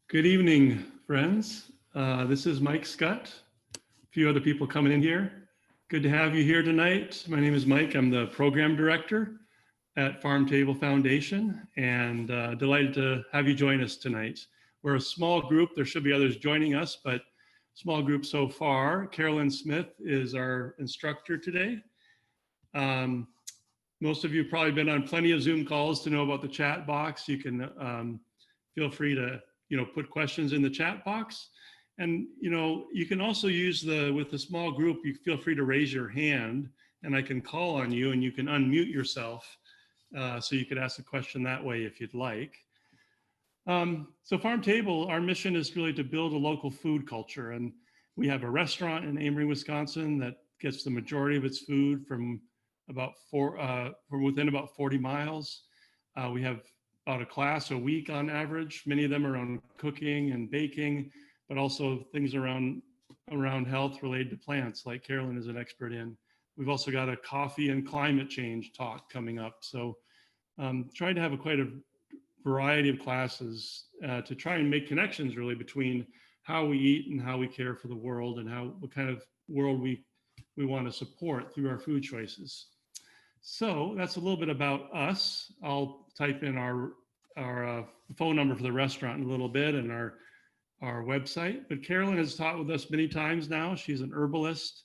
Good evening, friends. This is Mike Scott. A few other people coming in here. Good to have you here tonight. My name is Mike. I'm the program director at Farm Table Foundation, and delighted to have you join us tonight. We're a small group. There should be others joining us, but small group so far. Carolyn Smith is our instructor today. Most of you have probably been on plenty of Zoom calls to know about the chat box. You can feel free to put questions in the chat box. And, you can also use with the small group, you feel free to raise your hand and I can call on you and you can unmute yourself. So you could ask a question that way if you'd like. So Farm Table, our mission is really to build a local food culture. And we have a restaurant in Amory, Wisconsin that gets the majority of its food from within about 40 miles. We have about a class a week on average. Many of them are on cooking and baking, but also things around health related to plants, like Carolyn is an expert in. We've also got a coffee and climate change talk coming up. So trying to have quite a variety of classes to try and make connections really between how we eat and how we care for the world and what kind of world we want to support through our food choices. So that's a little bit about us. I'll type in our phone number for the restaurant in a little bit and our website. But Carolyn has taught with us many times now. She's an herbalist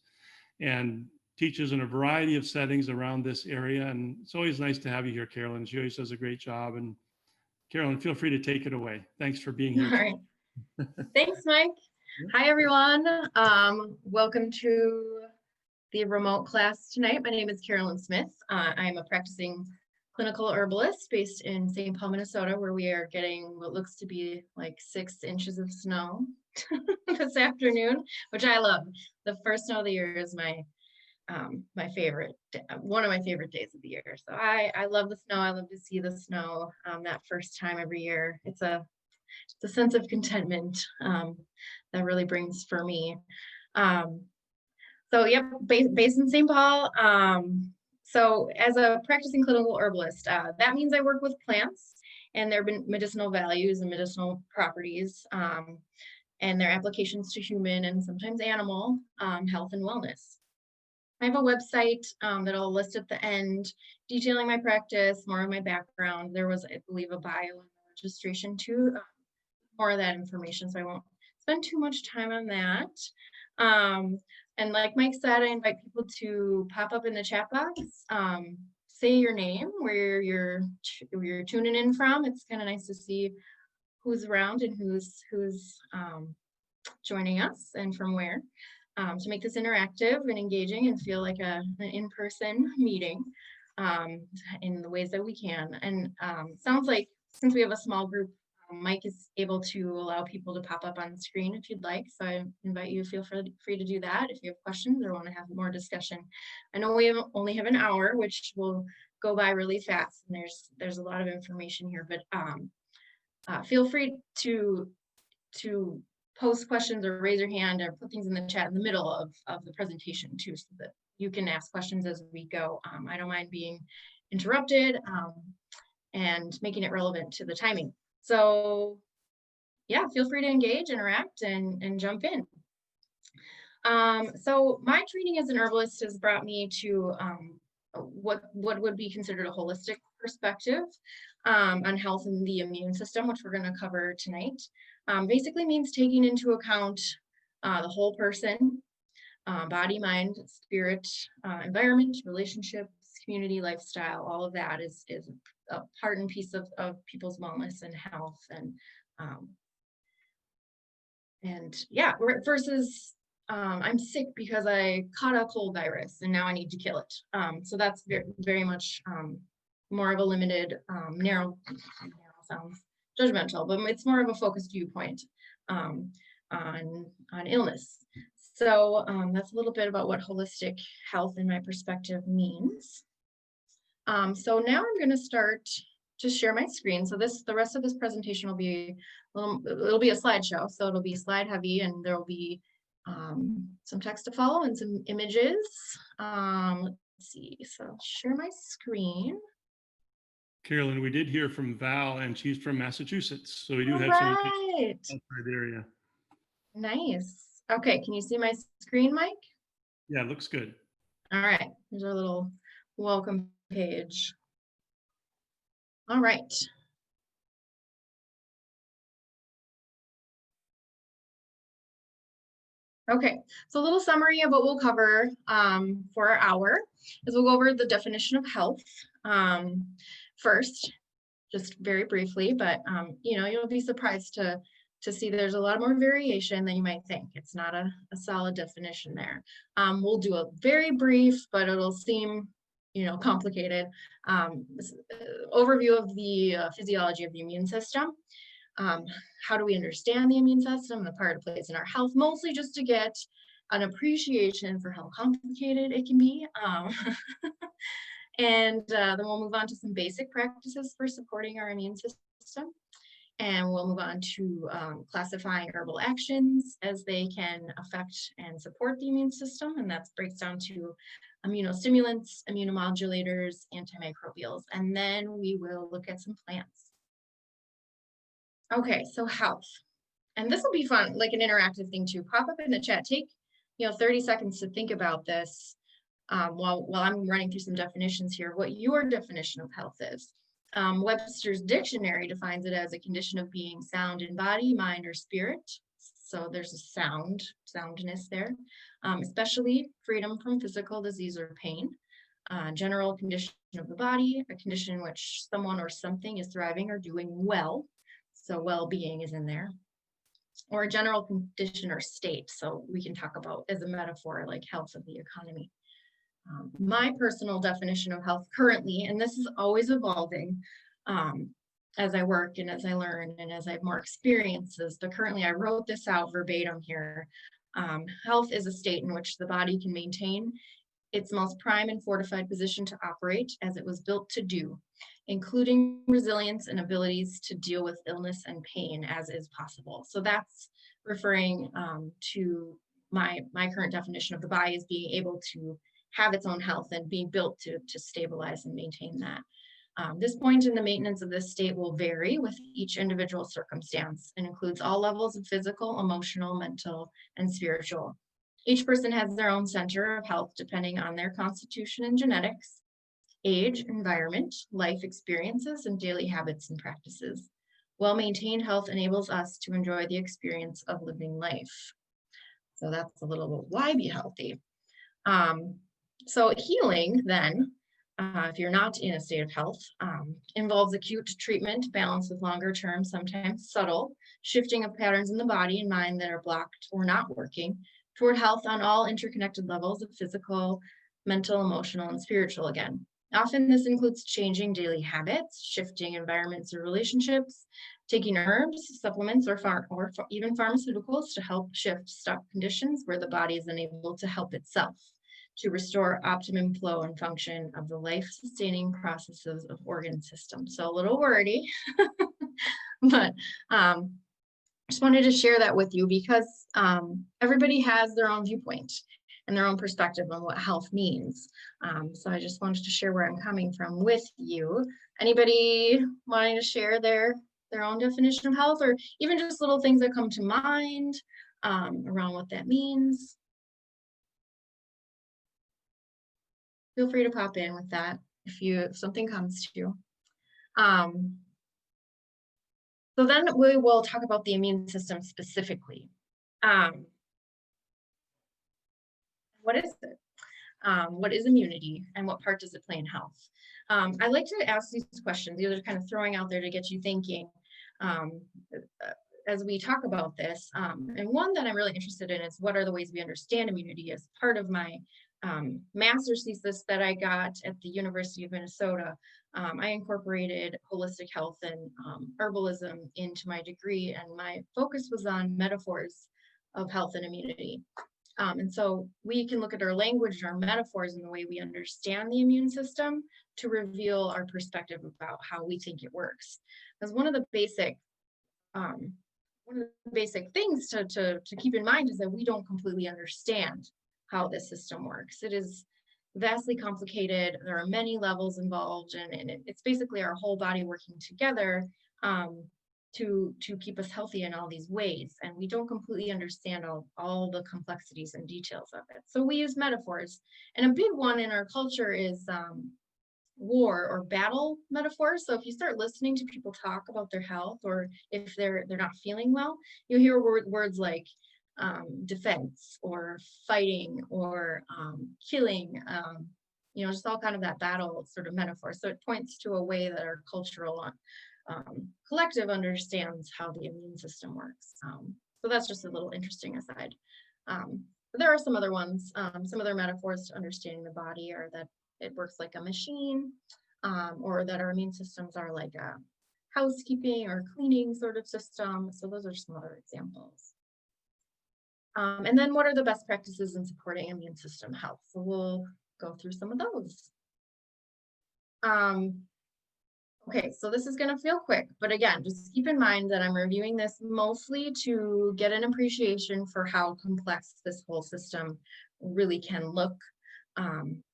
and teaches in a variety of settings around this area. And it's always nice to have you here, Carolyn. She always does a great job. And Carolyn, feel free to take it away. Thanks for being here. All right. Thanks, Mike. Hi, everyone. Welcome to the remote class tonight. My name is Carolyn Smith. I'm a practicing clinical herbalist based in St. Paul, Minnesota, where we are getting what looks to be like 6 inches of snow this afternoon, which I love. The first snow of the year is my favorite, one of my favorite days of the year. So I love the snow. I love to see the snow that first time every year. It's a sense of contentment that really brings for me. So yep, based in St. Paul. So as a practicing clinical herbalist, that means I work with plants and their medicinal values and medicinal properties and their applications to human and sometimes animal health and wellness. I have a website that I'll list at the end detailing my practice, more of my background. There was, I believe, a bio and registration too, more of that information, so I won't spend too much time on that. And like Mike said, I invite people to pop up in the chat box, say your name, where you're tuning in from. It's kind of nice to see who's around and who's joining us and from where, to make this interactive and engaging and feel like an in-person meeting in the ways that we can. And sounds like since we have a small group, Mike is able to allow people to pop up on the screen if you'd like. So I invite you to feel free to do that if you have questions or want to have more discussion. I know we only have an hour, which will go by really fast, and there's a lot of information here, but feel free to post questions or raise your hand or put things in the chat in the middle of the presentation too, so that you can ask questions as we go. I don't mind being interrupted and making it relevant to the timing. So yeah, feel free to engage, interact, and jump in. So my training as an herbalist has brought me to what would be considered a holistic perspective on health and the immune system, which we're going to cover tonight. Basically means taking into account the whole person, body, mind, spirit, environment, relationships, community, lifestyle. All of that is a part and piece of people's wellness and health, and yeah, versus I'm sick because I caught a cold virus and now I need to kill it. So that's very much more of a limited, narrow sounds judgmental, but it's more of a focused viewpoint on illness. So that's a little bit about what holistic health in my perspective means. So now I'm going to start to share my screen. So the rest of this presentation will be it'll be a slideshow, so it'll be slide heavy, and there will be some text to follow and some images. Let's see. So I'll share my screen. Carolyn, we did hear from Val, and she's from Massachusetts. So we do All have some right. outside area. Nice. Okay, can you see my screen, Mike? Yeah, it looks good. All right, here's our little welcome page. All right. Okay, so a little summary of what we'll cover for our hour is we'll go over the definition of health first, just very briefly, but you know, you'll be surprised to see there's a lot more variation than you might think. It's not a solid definition there. We'll do a very brief, but it'll seem, you know, complicated overview of the physiology of the immune system. How do we understand the immune system, the part it plays in our health, mostly just to get an appreciation for how complicated it can be. And then we'll move on to some basic practices for supporting our immune system. And we'll move on to classifying herbal actions as they can affect and support the immune system. And that breaks down to immunostimulants, immunomodulators, antimicrobials. And then we will look at some plants. Okay, so health. And this will be fun, like an interactive thing too. Pop up in the chat. Take, you know, 30 seconds to think about this while I'm running through some definitions here, what your definition of health is. Webster's dictionary defines it as a condition of being sound in body, mind, or spirit. So there's a soundness there, especially freedom from physical disease or pain. General condition of the body, a condition in which someone or something is thriving or doing well. So well-being is in there. Or a general condition or state. So we can talk about as a metaphor, like health of the economy. My personal definition of health currently, and this is always evolving as I work and as I learn and as I have more experiences, but currently I wrote this out verbatim here. Health is a state in which the body can maintain its most prime and fortified position to operate as it was built to do, including resilience and abilities to deal with illness and pain as is possible. So that's referring to my current definition of the body as being able to have its own health and being built to stabilize and maintain that. This point in the maintenance of this state will vary with each individual circumstance and includes all levels of physical, emotional, mental, and spiritual. Each person has their own center of health depending on their constitution and genetics, age, environment, life experiences, and daily habits and practices. Well-maintained health enables us to enjoy the experience of living life. So that's a little bit why be healthy. So healing then, if you're not in a state of health, involves acute treatment balanced with longer term, sometimes subtle, shifting of patterns in the body and mind that are blocked or not working toward health on all interconnected levels of physical, mental, emotional, and spiritual again. Often this includes changing daily habits, shifting environments or relationships, taking herbs, supplements, or even pharmaceuticals to help shift stuck conditions where the body is unable to help itself, to restore optimum flow and function of the life-sustaining processes of organ systems. So a little wordy, but just wanted to share that with you because everybody has their own viewpoint and their own perspective on what health means. So I just wanted to share where I'm coming from with you. Anybody wanting to share their own definition of health, or even just little things that come to mind around what that means? Feel free to pop in with that if something comes to you. So then we will talk about the immune system specifically. What is it? What is immunity and what part does it play in health? I like to ask these questions. These are kind of throwing out there to get you thinking as we talk about this. And one that I'm really interested in is what are the ways we understand immunity as part of my master's thesis that I got at the University of Minnesota. I incorporated holistic health and herbalism into my degree, and my focus was on metaphors of health and immunity. And so we can look at our language and our metaphors and the way we understand the immune system to reveal our perspective about how we think it works. Because one of the basic things to keep in mind is that we don't completely understand how this system works. It is vastly complicated. There are many levels involved, and it's basically our whole body working together to keep us healthy in all these ways. And we don't completely understand all the complexities and details of it. So we use metaphors. And a big one in our culture is war or battle metaphors. So if you start listening to people talk about their health, or if they're not feeling well, you'll hear words like defense or fighting or killing, just all kind of that battle sort of metaphor. So it points to a way that our cultural collective understands how the immune system works. So that's just a little interesting aside. But there are some other ones, some other metaphors to understanding the body are that it works like a machine, or that our immune systems are like a housekeeping or cleaning sort of system. So those are some other examples. And then what are the best practices in supporting immune system health? So we'll go through some of those. Okay, so this is going to feel quick, but again, just keep in mind that I'm reviewing this mostly to get an appreciation for how complex this whole system really can look,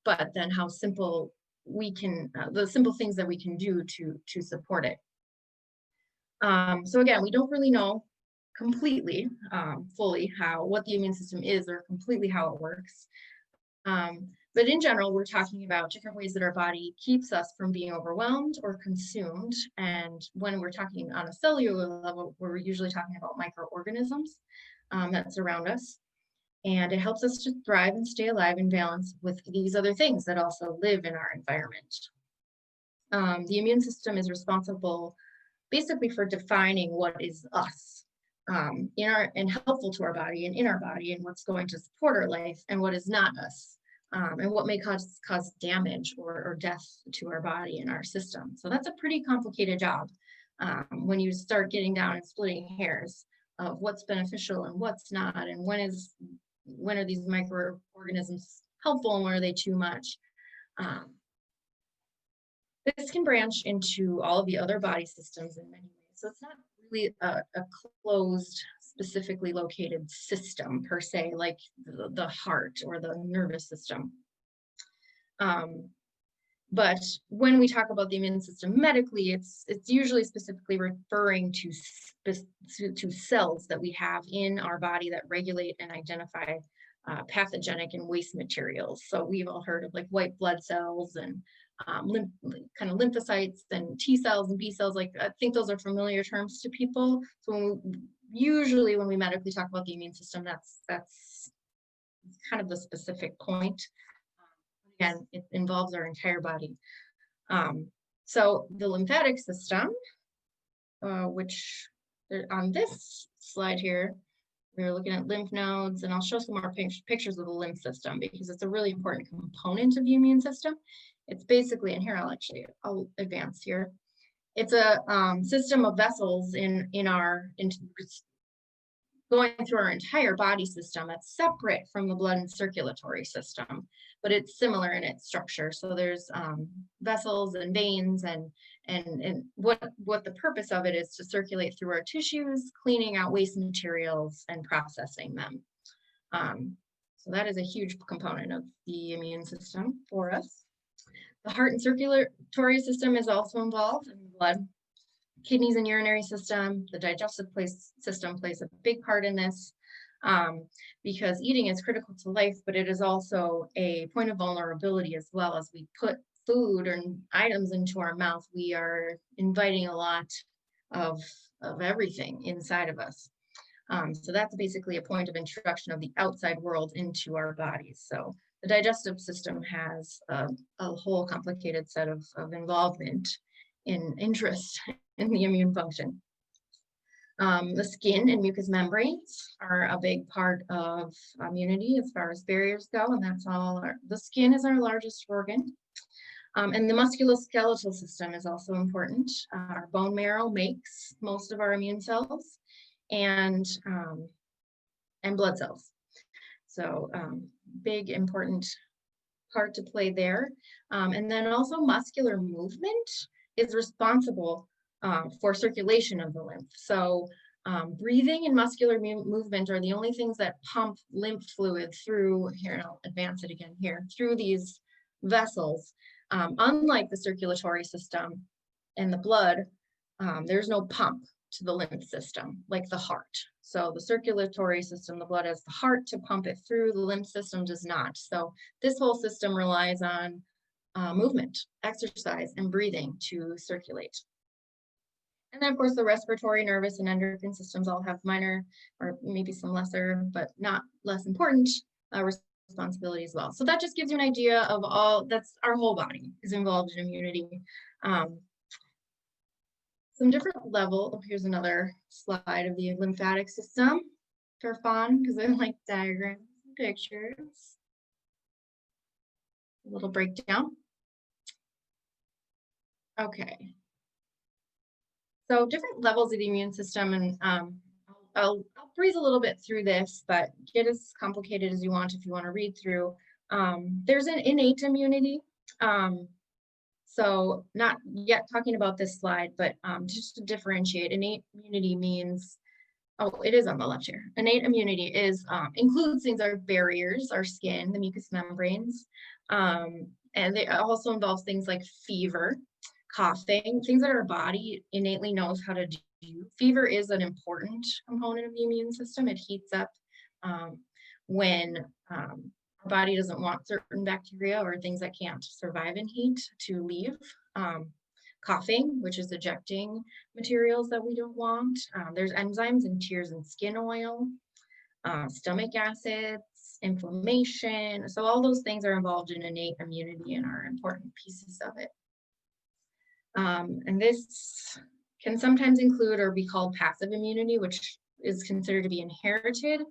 but then how simple we can, the simple things that we can do to support it. So again, we don't really know completely, fully what the immune system is, or completely how it works. But in general, we're talking about different ways that our body keeps us from being overwhelmed or consumed. And when we're talking on a cellular level, we're usually talking about microorganisms that surround us. And it helps us to thrive and stay alive in balance with these other things that also live in our environment. The immune system is responsible basically for defining what is us and helpful to our body and in our body, and what's going to support our life and what is not us. And what may cause damage or death to our body and our system. So that's a pretty complicated job when you start getting down and splitting hairs of what's beneficial and what's not, and when are these microorganisms helpful and when are they too much. This can branch into all of the other body systems in many ways. So it's not really a closed, specifically located system per se, like the heart or the nervous system. But when we talk about the immune system medically, it's usually specifically referring to cells that we have in our body that regulate and identify pathogenic and waste materials. So we've all heard of like white blood cells and kind of lymphocytes and T cells and B cells. Like, I think those are familiar terms to people. So usually when we medically talk about the immune system, that's kind of the specific point. Again, it involves our entire body. So the lymphatic system, which on this slide here, we're looking at lymph nodes, and I'll show some more pictures of the lymph system because it's a really important component of the immune system. It's basically, and here I'll advance here. It's a system of vessels going through our entire body system that's separate from the blood and circulatory system, but it's similar in its structure. So there's vessels and veins, and what the purpose of it is to circulate through our tissues, cleaning out waste materials and processing them. So that is a huge component of the immune system for us. The heart and circulatory system is also involved in the blood. Kidneys and urinary system, the digestive system plays a big part in this because eating is critical to life, but it is also a point of vulnerability as well. As we put food and items into our mouth, we are inviting a lot of everything inside of us. So that's basically a point of introduction of the outside world into our bodies. So the digestive system has a whole complicated set of involvement in interest in the immune function. The skin and mucous membranes are a big part of immunity as far as barriers go, and that's all. The skin is our largest organ. And the musculoskeletal system is also important. Our bone marrow makes most of our immune cells and blood cells. So big important part to play there. And then also muscular movement is responsible for circulation of the lymph. So breathing and muscular movement are the only things that pump lymph fluid through, here, and I'll advance it again here, through these vessels. Unlike the circulatory system and the blood, there's no pump to the lymph system like the heart. So the circulatory system, the blood has the heart to pump it through, the lymph system does not. So this whole system relies on movement, exercise, and breathing to circulate. And then of course the respiratory, nervous, and endocrine systems all have minor, or maybe some lesser, but not less important responsibility as well. So that just gives you an idea of all, that's our whole body is involved in immunity. Some different level, here's another slide of the lymphatic system for fun, because I like diagrams and pictures. A little breakdown. Okay. So different levels of the immune system, and I'll breeze a little bit through this, but get as complicated as you want if you want to read through. There's an innate immunity. So not yet talking about this slide, but just to differentiate, innate immunity means, oh, it is on the left here. Innate immunity is includes things like barriers, our skin, the mucous membranes, and it also involves things like fever, coughing, things that our body innately knows how to do. Fever is an important component of the immune system. It heats up when our body doesn't want certain bacteria or things that can't survive in heat to leave. Coughing, which is ejecting materials that we don't want. There's enzymes in tears and skin oil, stomach acids, inflammation. So all those things are involved in innate immunity and are important pieces of it. And this can sometimes include or be called passive immunity, which is considered to be inherited.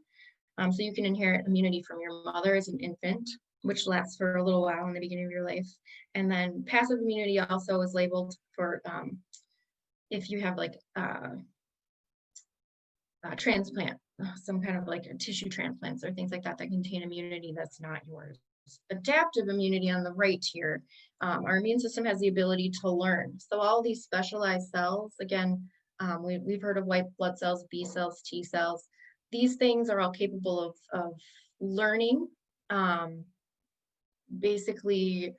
So you can inherit immunity from your mother as an infant, which lasts for a little while in the beginning of your life. And then passive immunity also is labeled for if you have like a transplant, some kind of like a tissue transplants or things like that that contain immunity that's not yours. Adaptive immunity on the right here, our immune system has the ability to learn. So all these specialized cells, again, we've heard of white blood cells, B cells, T cells. These things are all capable of learning, basically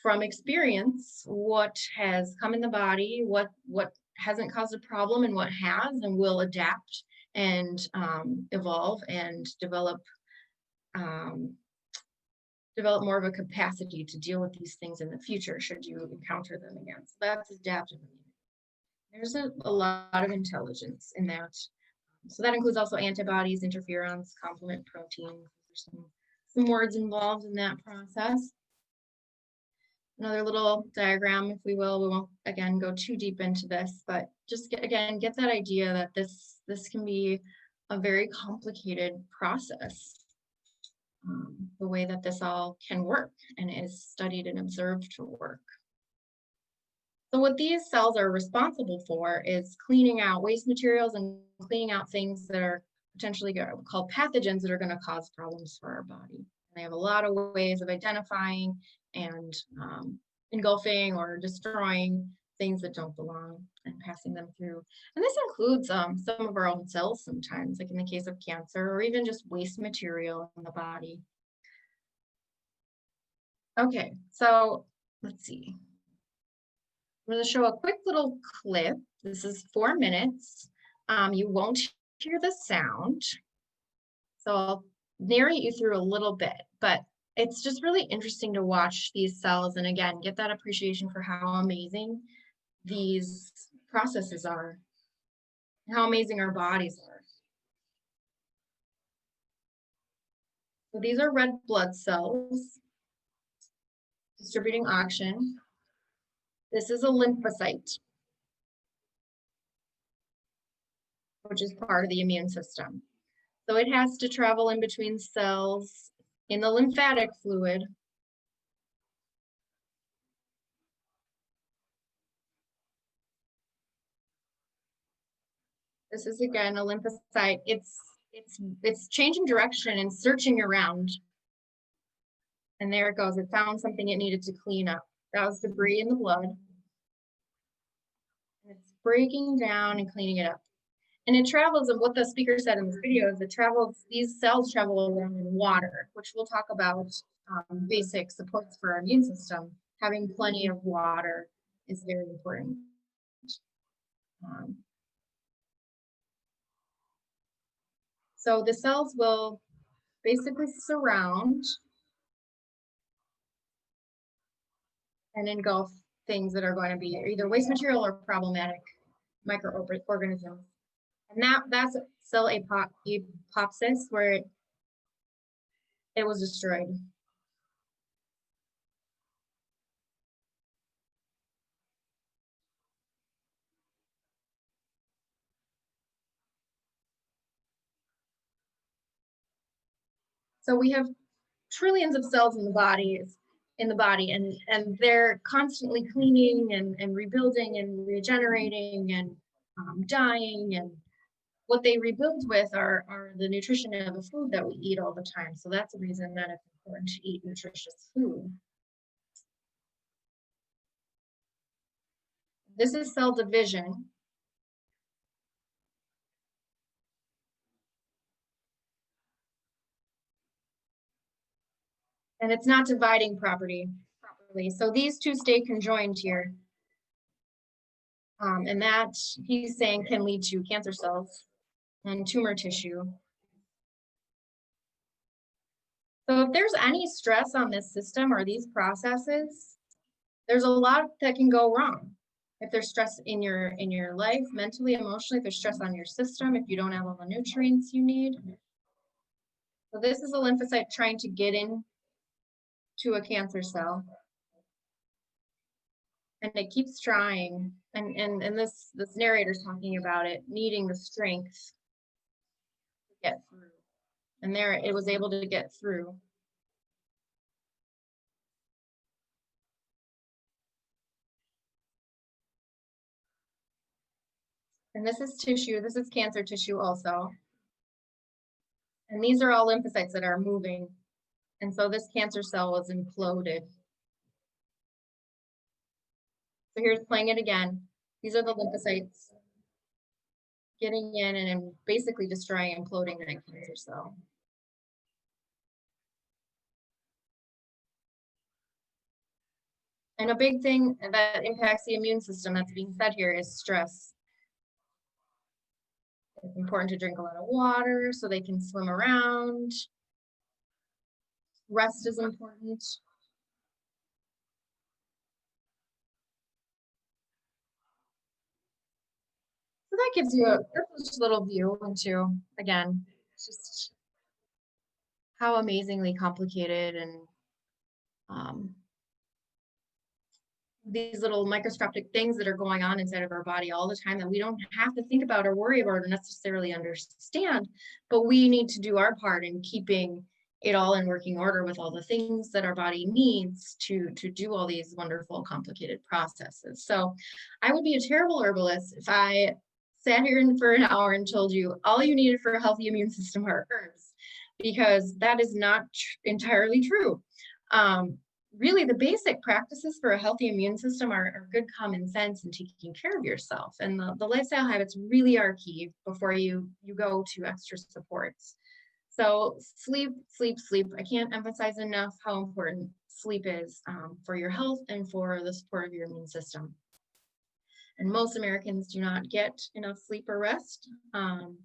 from experience, what has come in the body, what hasn't caused a problem and what has, and will adapt and evolve and develop more of a capacity to deal with these things in the future should you encounter them again. So that's adaptive immunity. There's a lot of intelligence in that. So that includes also antibodies, interferons, complement proteins. There's some words involved in that process. Another little diagram, if we will. We won't, again, go too deep into this, but just get that idea that this can be a very complicated process. The way that this all can work and is studied and observed to work. So what these cells are responsible for is cleaning out waste materials and cleaning out things that are potentially called pathogens that are going to cause problems for our body. And they have a lot of ways of identifying and engulfing or destroying things that don't belong and passing them through. And this includes some of our own cells sometimes, like in the case of cancer, or even just waste material in the body. Okay, so let's see. I'm going to show a quick little clip. This is 4 minutes. You won't hear the sound, so I'll narrate you through a little bit, but it's just really interesting to watch these cells and again, get that appreciation for how amazing these processes are, how amazing our bodies are. So these are red blood cells distributing oxygen. This is a lymphocyte, which is part of the immune system. So it has to travel in between cells in the lymphatic fluid. This is again a lymphocyte. It's changing direction and searching around. And there it goes. It found something it needed to clean up. That was debris in the blood. And it's breaking down and cleaning it up. And it travels, and what the speaker said in this video is these cells travel around in water, which we'll talk about basic supports for our immune system. Having plenty of water is very important. So the cells will basically surround and engulf things that are going to be either waste material or problematic microorganisms. And that's cell apoptosis, where it was destroyed. So we have trillions of cells in the body, and they're constantly cleaning and rebuilding and regenerating and dying, and what they rebuild with are the nutrition of the food that we eat all the time. So that's the reason that it's important to eat nutritious food. This is cell division. And it's not dividing properly. So these two stay conjoined here. And that, he's saying, can lead to cancer cells and tumor tissue. So if there's any stress on this system or these processes, there's a lot that can go wrong. If there's stress in your life, mentally, emotionally, if there's stress on your system, if you don't have all the nutrients you need. So this is a lymphocyte trying to get in to a cancer cell. And it keeps trying, and this narrator's talking about it needing the strength to get through. And there it was able to get through. And this is tissue, this is cancer tissue also. And these are all lymphocytes that are moving. And so this cancer cell was imploded. So here's playing it again. These are the lymphocytes getting in and basically destroying, imploding that cancer cell. And a big thing that impacts the immune system that's being said here is stress. It's important to drink a lot of water so they can swim around. Rest is important. So that gives you a little view into, again, just how amazingly complicated and these little microscopic things that are going on inside of our body all the time that we don't have to think about or worry about or necessarily understand, but we need to do our part in keeping it all in working order with all the things that our body needs to do all these wonderful, complicated processes. So I would be a terrible herbalist if I sat here for an hour and told you all you needed for a healthy immune system are herbs, because that is not entirely true. Really, the basic practices for a healthy immune system are good common sense and taking care of yourself. And the lifestyle habits really are key before you go to extra supports. So sleep, sleep, sleep. I can't emphasize enough how important sleep is for your health and for the support of your immune system. And most Americans do not get enough sleep or rest. And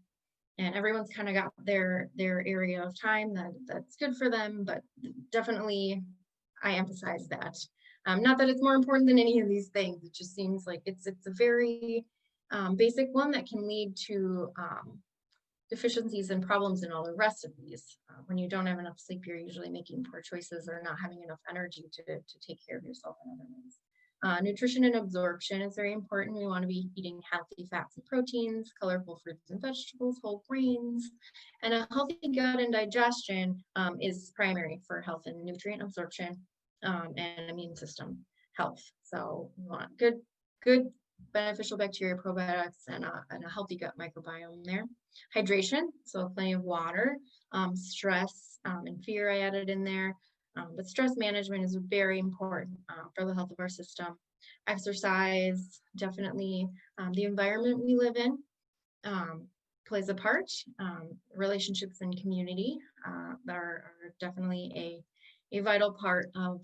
everyone's kind of got their area of time that's good for them, but definitely I emphasize that. Not that it's more important than any of these things. It just seems like it's a very basic one that can lead to deficiencies and problems in all the rest of these. When you don't have enough sleep, you're usually making poor choices or not having enough energy to take care of yourself in other ways. Nutrition and absorption is very important. We want to be eating healthy fats and proteins, colorful fruits and vegetables, whole grains, and a healthy gut and digestion is primary for health and nutrient absorption and immune system health. So we want good beneficial bacteria, probiotics, and a healthy gut microbiome there. Hydration, so plenty of water. Stress and fear I added in there. But stress management is very important for the health of our system. Exercise, definitely. The environment we live in plays a part. Relationships and community are definitely a vital part of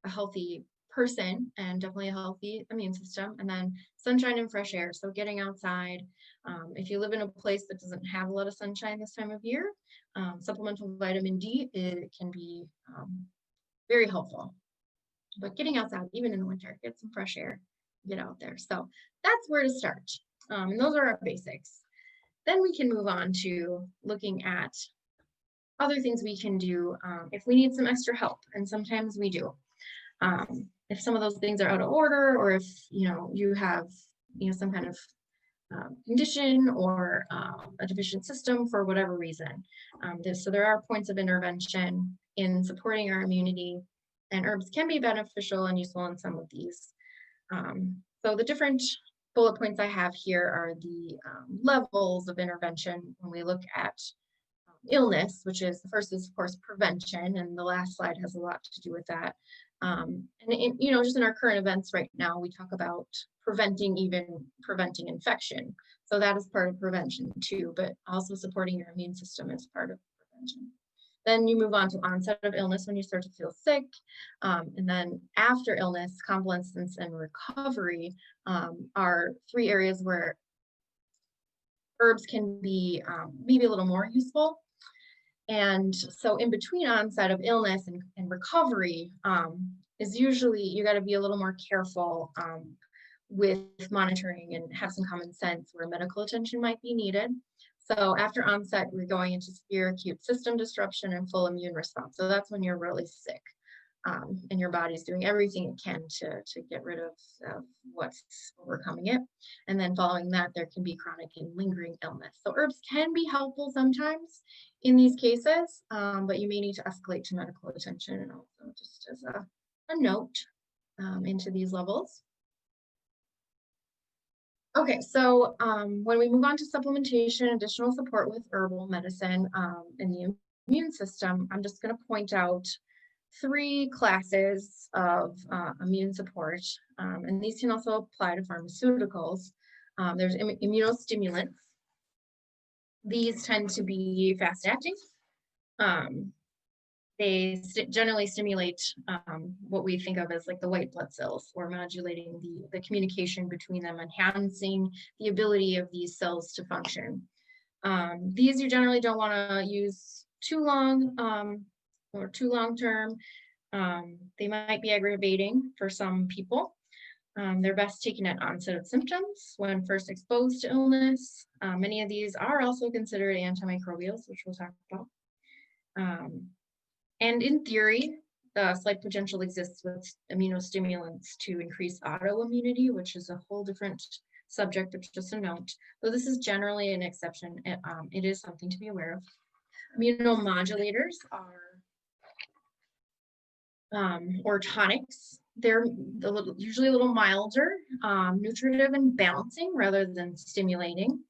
a healthy person, and definitely a healthy immune system. And then sunshine and fresh air. So getting outside. If you live in a place that doesn't have a lot of sunshine this time of year, supplemental vitamin D, it can be very helpful. But getting outside, even in the winter, get some fresh air, get out there. So that's where to start. And those are our basics. Then we can move on to looking at other things we can do if we need some extra help, and sometimes we do. If some of those things are out of order, or if you have some kind of condition or a deficient system for whatever reason. So there are points of intervention in supporting our immunity, and herbs can be beneficial and useful in some of these. So the different bullet points I have here are the levels of intervention when we look at illness, which is the first is of course prevention, and the last slide has a lot to do with that. And just in our current events right now, we talk about preventing infection. So that is part of prevention too, but also supporting your immune system is part of prevention. Then you move on to onset of illness when you start to feel sick. And then after illness, convalescence and recovery are three areas where herbs can be maybe a little more useful. And so in between onset of illness and recovery is usually, you got to be a little more careful with monitoring and have some common sense where medical attention might be needed. So after onset, we're going into severe acute system disruption and full immune response. So that's when you're really sick and your body's doing everything it can to get rid of what's overcoming it. And then following that, there can be chronic and lingering illness. So herbs can be helpful sometimes in these cases, but you may need to escalate to medical attention, and also just as a note into these levels. Okay, so when we move on to supplementation, additional support with herbal medicine in the immune system, I'm just going to point out three classes of immune support, and these can also apply to pharmaceuticals. There's immunostimulants. These tend to be fast-acting. They generally stimulate what we think of as like the white blood cells, or modulating the communication between them, enhancing the ability of these cells to function. These you generally don't want to use too long or too long term. They might be aggravating for some people. They're best taken at onset of symptoms when first exposed to illness. Many of these are also considered antimicrobials, which we'll talk about. And in theory, the slight potential exists with immunostimulants to increase autoimmunity, which is a whole different subject, but just a note. Though this is generally an exception, it is something to be aware of. Immunomodulators are or tonics. They're usually a little milder, nutritive and balancing rather than stimulating.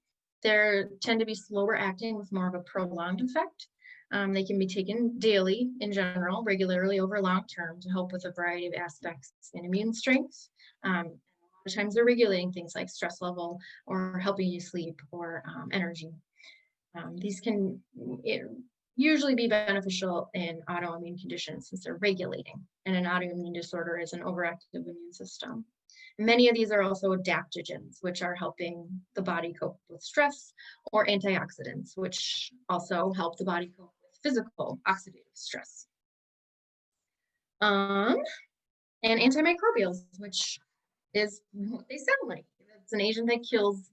They tend to be slower acting with more of a prolonged effect. They can be taken daily in general, regularly over long term, to help with a variety of aspects in immune strength. A lot of times they're regulating things like stress level, or helping you sleep, or energy. These can usually be beneficial in autoimmune conditions since they're regulating, and an autoimmune disorder is an overactive immune system. Many of these are also adaptogens, which are helping the body cope with stress, or antioxidants, which also help the body cope with physical oxidative stress. And antimicrobials, which is what they sound like. It's an agent that kills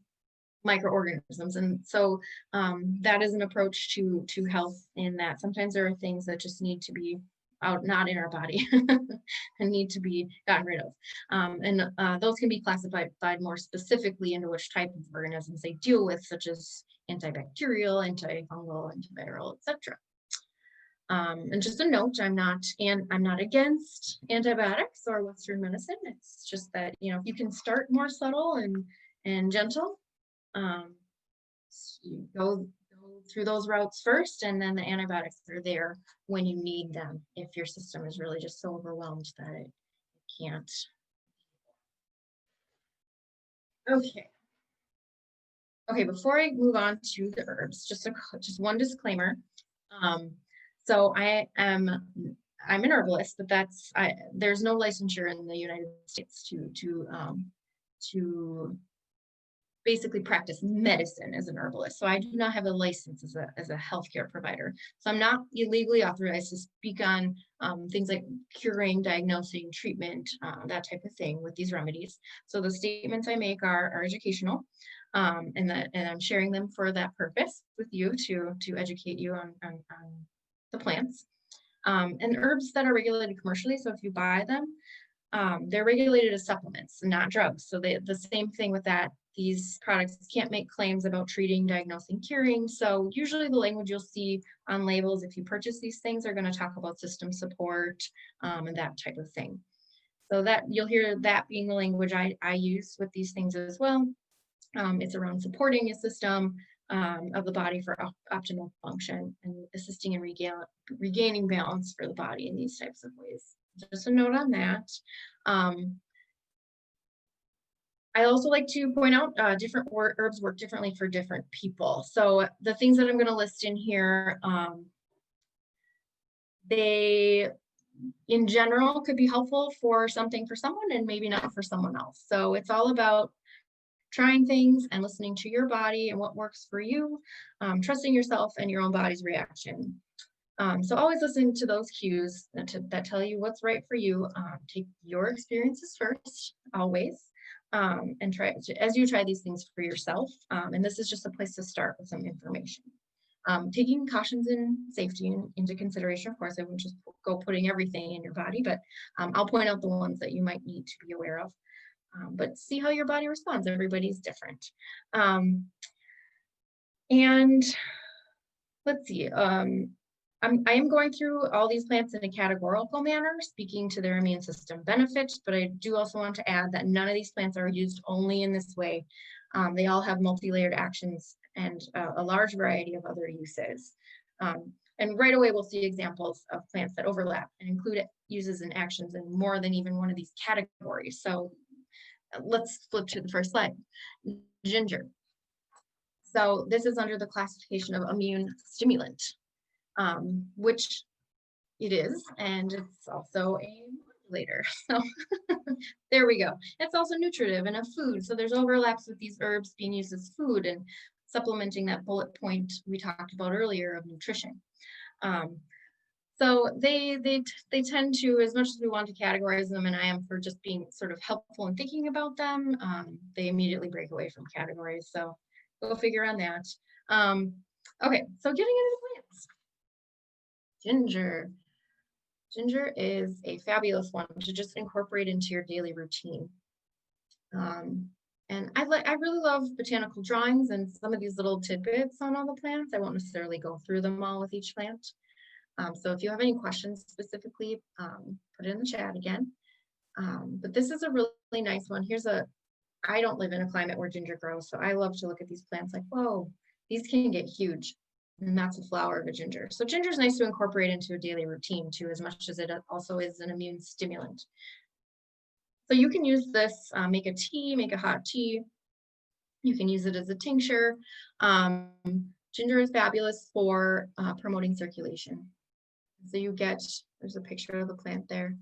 microorganisms, and so that is an approach to health, in that sometimes there are things that just need to be out, not in our body, and need to be gotten rid of. And those can be classified more specifically into which type of organisms they deal with, such as antibacterial, antifungal, antiviral, etc. And just a note, I'm not against antibiotics or Western medicine. It's just that, if you can start more subtle and gentle, you go through those routes first, and then the antibiotics are there when you need them, if your system is really just so overwhelmed that it can't. Okay. Okay, before I move on to the herbs, just one disclaimer. So I'm an herbalist, but there's no licensure in the United States to basically practice medicine as an herbalist. So I do not have a license as a healthcare provider. So I'm not legally authorized to speak on things like curing, diagnosing, treatment, that type of thing with these remedies. So the statements I make are educational, and I'm sharing them for that purpose with you to educate you on the plants. And herbs that are regulated commercially, so if you buy them, they're regulated as supplements, not drugs. So the same thing with that. These products can't make claims about treating, diagnosing, curing. So usually the language you'll see on labels, if you purchase these things, are going to talk about system support and that type of thing. So that you'll hear that being the language I use with these things as well. It's around supporting a system of the body for optimal function and assisting in regaining balance for the body in these types of ways. Just a note on that. I also like to point out different herbs work differently for different people. So the things that I'm going to list in here, they in general could be helpful for something for someone and maybe not for someone else. So it's all about trying things and listening to your body and what works for you, trusting yourself and your own body's reaction. So always listen to those cues that tell you what's right for you. Take your experiences first, always, and as you try these things for yourself. And this is just a place to start with some information. Taking cautions and safety into consideration. Of course, I wouldn't just go putting everything in your body, but I'll point out the ones that you might need to be aware of. But see how your body responds. Everybody's different. And let's see. I am going through all these plants in a categorical manner, speaking to their immune system benefits, but I do also want to add that none of these plants are used only in this way. They all have multi-layered actions and a large variety of other uses. And right away, we'll see examples of plants that overlap and include uses and actions in more than even one of these categories. So let's flip to the first slide. Ginger. So this is under the classification of immune stimulant. Which it is, and it's also a modulator. So there we go. It's also nutritive and a food. So there's overlaps with these herbs being used as food and supplementing that bullet point we talked about earlier of nutrition. So they tend to, as much as we want to categorize them, and I am for just being sort of helpful in thinking about them, they immediately break away from categories. So go figure on that. Okay, so getting into the plants. Ginger. Ginger is a fabulous one to just incorporate into your daily routine. And I really love botanical drawings and some of these little tidbits on all the plants. I won't necessarily go through them all with each plant. So if you have any questions specifically, put it in the chat again. But this is a really nice one. I don't live in a climate where ginger grows, so I love to look at these plants like, whoa, these can get huge. And that's a flower of a ginger. So ginger is nice to incorporate into a daily routine too, as much as it also is an immune stimulant. So you can use this, make a tea, make a hot tea. You can use it as a tincture. Ginger is fabulous for promoting circulation. So there's a picture of the plant there.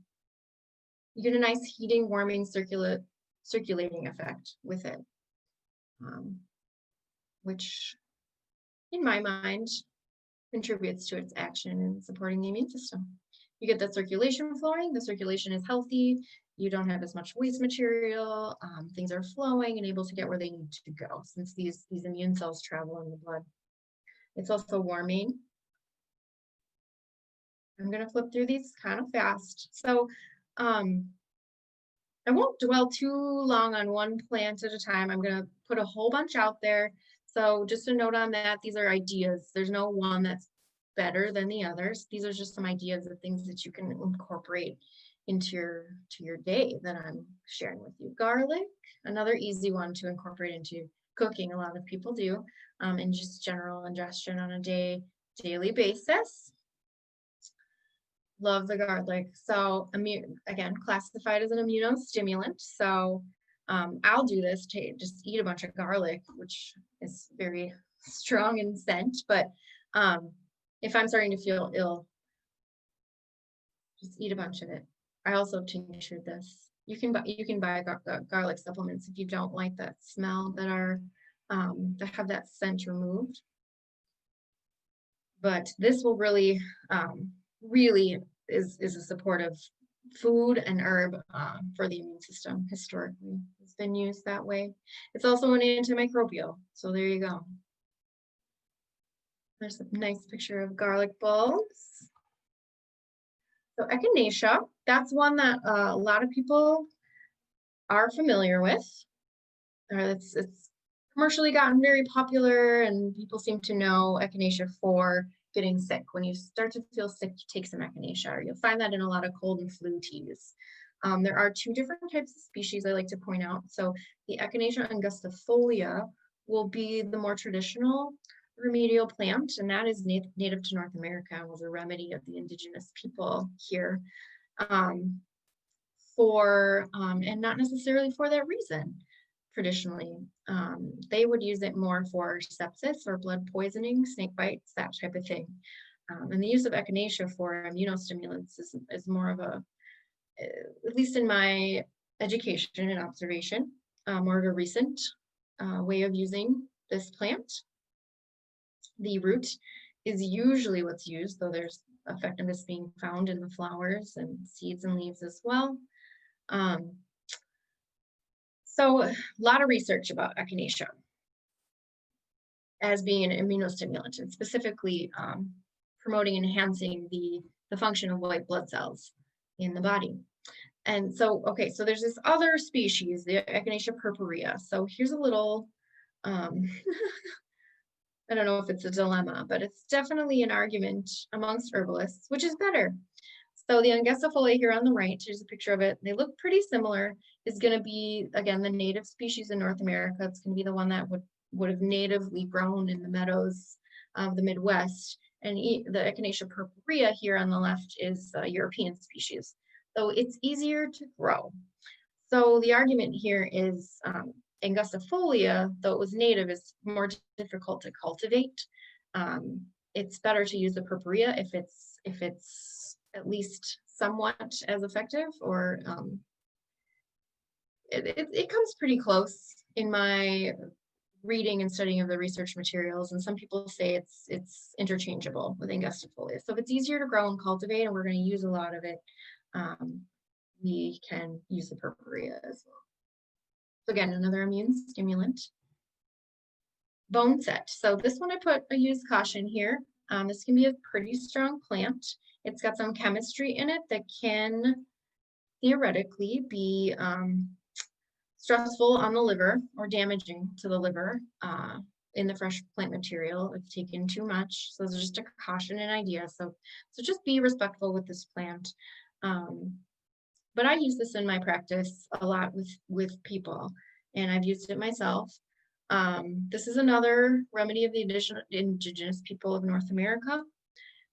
You get a nice heating, warming, circulating effect with it, which in my mind, contributes to its action in supporting the immune system. You get that circulation flowing, the circulation is healthy, you don't have as much waste material, things are flowing and able to get where they need to go since these immune cells travel in the blood. It's also warming. I'm gonna flip through these kind of fast. So I won't dwell too long on one plant at a time. I'm gonna put a whole bunch out there. So just a note on that, these are ideas. There's no one that's better than the others. These are just some ideas of things that you can incorporate into your day that I'm sharing with you. Garlic, another easy one to incorporate into cooking. A lot of people do, and just general ingestion on a daily basis. Love the garlic. So again, classified as an immunostimulant. So I'll do this to just eat a bunch of garlic, which is very strong in scent, but if I'm starting to feel ill, just eat a bunch of it. I also tinctured this. You can buy garlic supplements if you don't like that smell that are that have that scent removed. But this will really really is a supportive food and herb for the immune system. Historically, it's been used that way. It's also an antimicrobial, so there you go. There's a nice picture of garlic bulbs. So Echinacea, that's one that a lot of people are familiar with. It's commercially gotten very popular, and people seem to know Echinacea for getting sick. When you start to feel sick, you take some Echinacea, or you'll find that in a lot of cold and flu teas. There are two different types of species I like to point out. So the Echinacea Angustifolia will be the more traditional remedial plant, and that is native to North America and was a remedy of the indigenous people here and not necessarily for that reason. Traditionally, they would use it more for sepsis or blood poisoning, snake bites, that type of thing. And the use of Echinacea for immunostimulants is more of a, at least in my education and observation, more of a recent way of using this plant. The root is usually what's used, though there's effectiveness being found in the flowers and seeds and leaves as well. So a lot of research about Echinacea as being an immunostimulant, and specifically promoting and enhancing the function of white blood cells in the body. And so, okay, so there's this other species, the Echinacea purpurea. So here's a little, I don't know if it's a dilemma, but it's definitely an argument amongst herbalists, which is better. So the Angustifolia here on the right, here's a picture of it. They look pretty similar. Is going to be, again, the native species in North America. It's going to be the one that would have natively grown in the meadows of the Midwest. And the Echinacea purpurea here on the left is a European species. So it's easier to grow. So the argument here is Angustifolia, though it was native, is more difficult to cultivate. It's better to use the purpurea if it's at least somewhat as effective, or it comes pretty close in my reading and studying of the research materials, and some people say it's interchangeable with Angustifolia. So if it's easier to grow and cultivate, and we're going to use a lot of it, we can use the purpurea as well. So again, another immune stimulant. Boneset. So this one I use caution here. This can be a pretty strong plant. It's got some chemistry in it that can theoretically be stressful on the liver or damaging to the liver in the fresh plant material if taken too much. So it's just a caution and idea. So just be respectful with this plant. But I use this in my practice a lot with people, and I've used it myself. This is another remedy of the indigenous people of North America.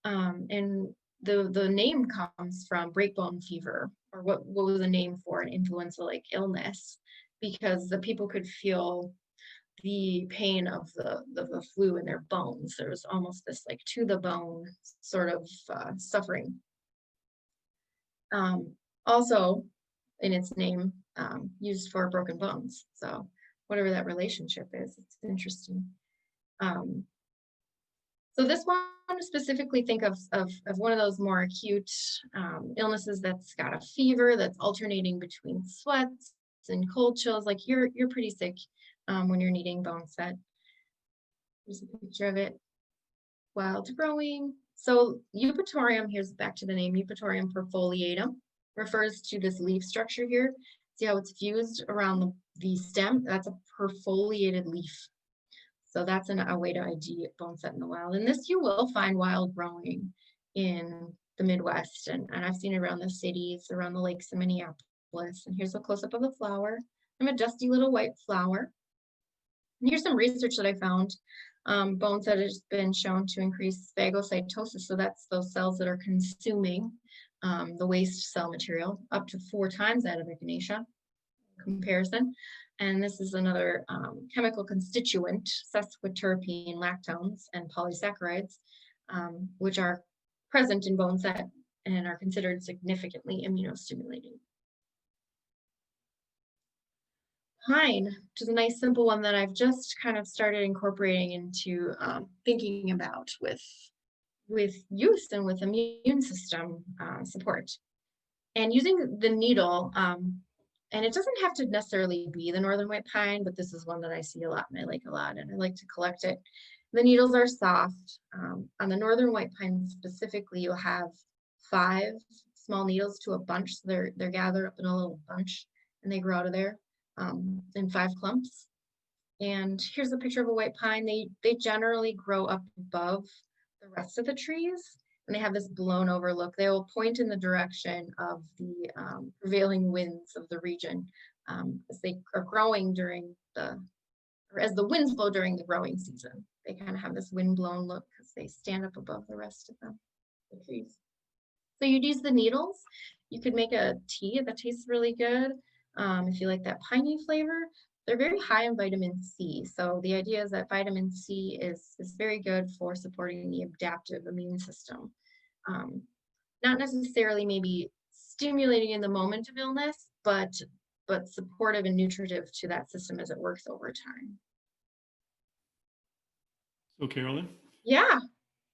And the name comes from breakbone fever, or what was the name for an influenza-like illness, because the people could feel the pain of the flu in their bones. There was almost this like to the bone sort of suffering. Also, in its name, used for broken bones. So whatever that relationship is, it's interesting. So this one, specifically think of one of those more acute illnesses that's got a fever that's alternating between sweats and cold chills. Like you're pretty sick when you're needing boneset. Here's a picture of it. Wild growing. So Eupatorium, here's back to the name, Eupatorium perfoliatum, refers to this leaf structure here. See how it's fused around the stem? That's a perfoliated leaf. So that's a way to ID boneset in the wild. And this you will find wild growing in the Midwest. And I've seen it around the cities, around the lakes in Minneapolis. And here's a close-up of the flower. I'm a dusty little white flower. And here's some research that I found. Boneset has been shown to increase phagocytosis. So that's those cells that are consuming the waste cell material, up to 4 times that of Echinacea. comparison. And this is another chemical constituent, sesquiterpene lactones and polysaccharides, which are present in boneset and are considered significantly immunostimulating. Pine, which is a nice simple one that I've just kind of started incorporating into thinking about with use and with immune system support. And using the needle, and it doesn't have to necessarily be the northern white pine, but this is one that I see a lot and I like a lot, and I like to collect it. The needles are soft. On the northern white pine specifically, you'll have 5 small needles to a bunch. So they're gathered up in a little bunch and they grow out of there in 5 clumps. And here's a picture of a white pine. They generally grow up above the rest of the trees, and they have this blown over look. They will point in the direction of the prevailing winds of the region as they are growing during or as the winds blow during the growing season. They kind of have this wind blown look because they stand up above the rest of the trees. So you'd use the needles. You could make a tea that tastes really good. If you like that piney flavor, they're very high in vitamin C. So the idea is that vitamin C is very good for supporting the adaptive immune system. Not necessarily maybe stimulating in the moment of illness, but supportive and nutritive to that system as it works over time. So Carolyn? Yeah.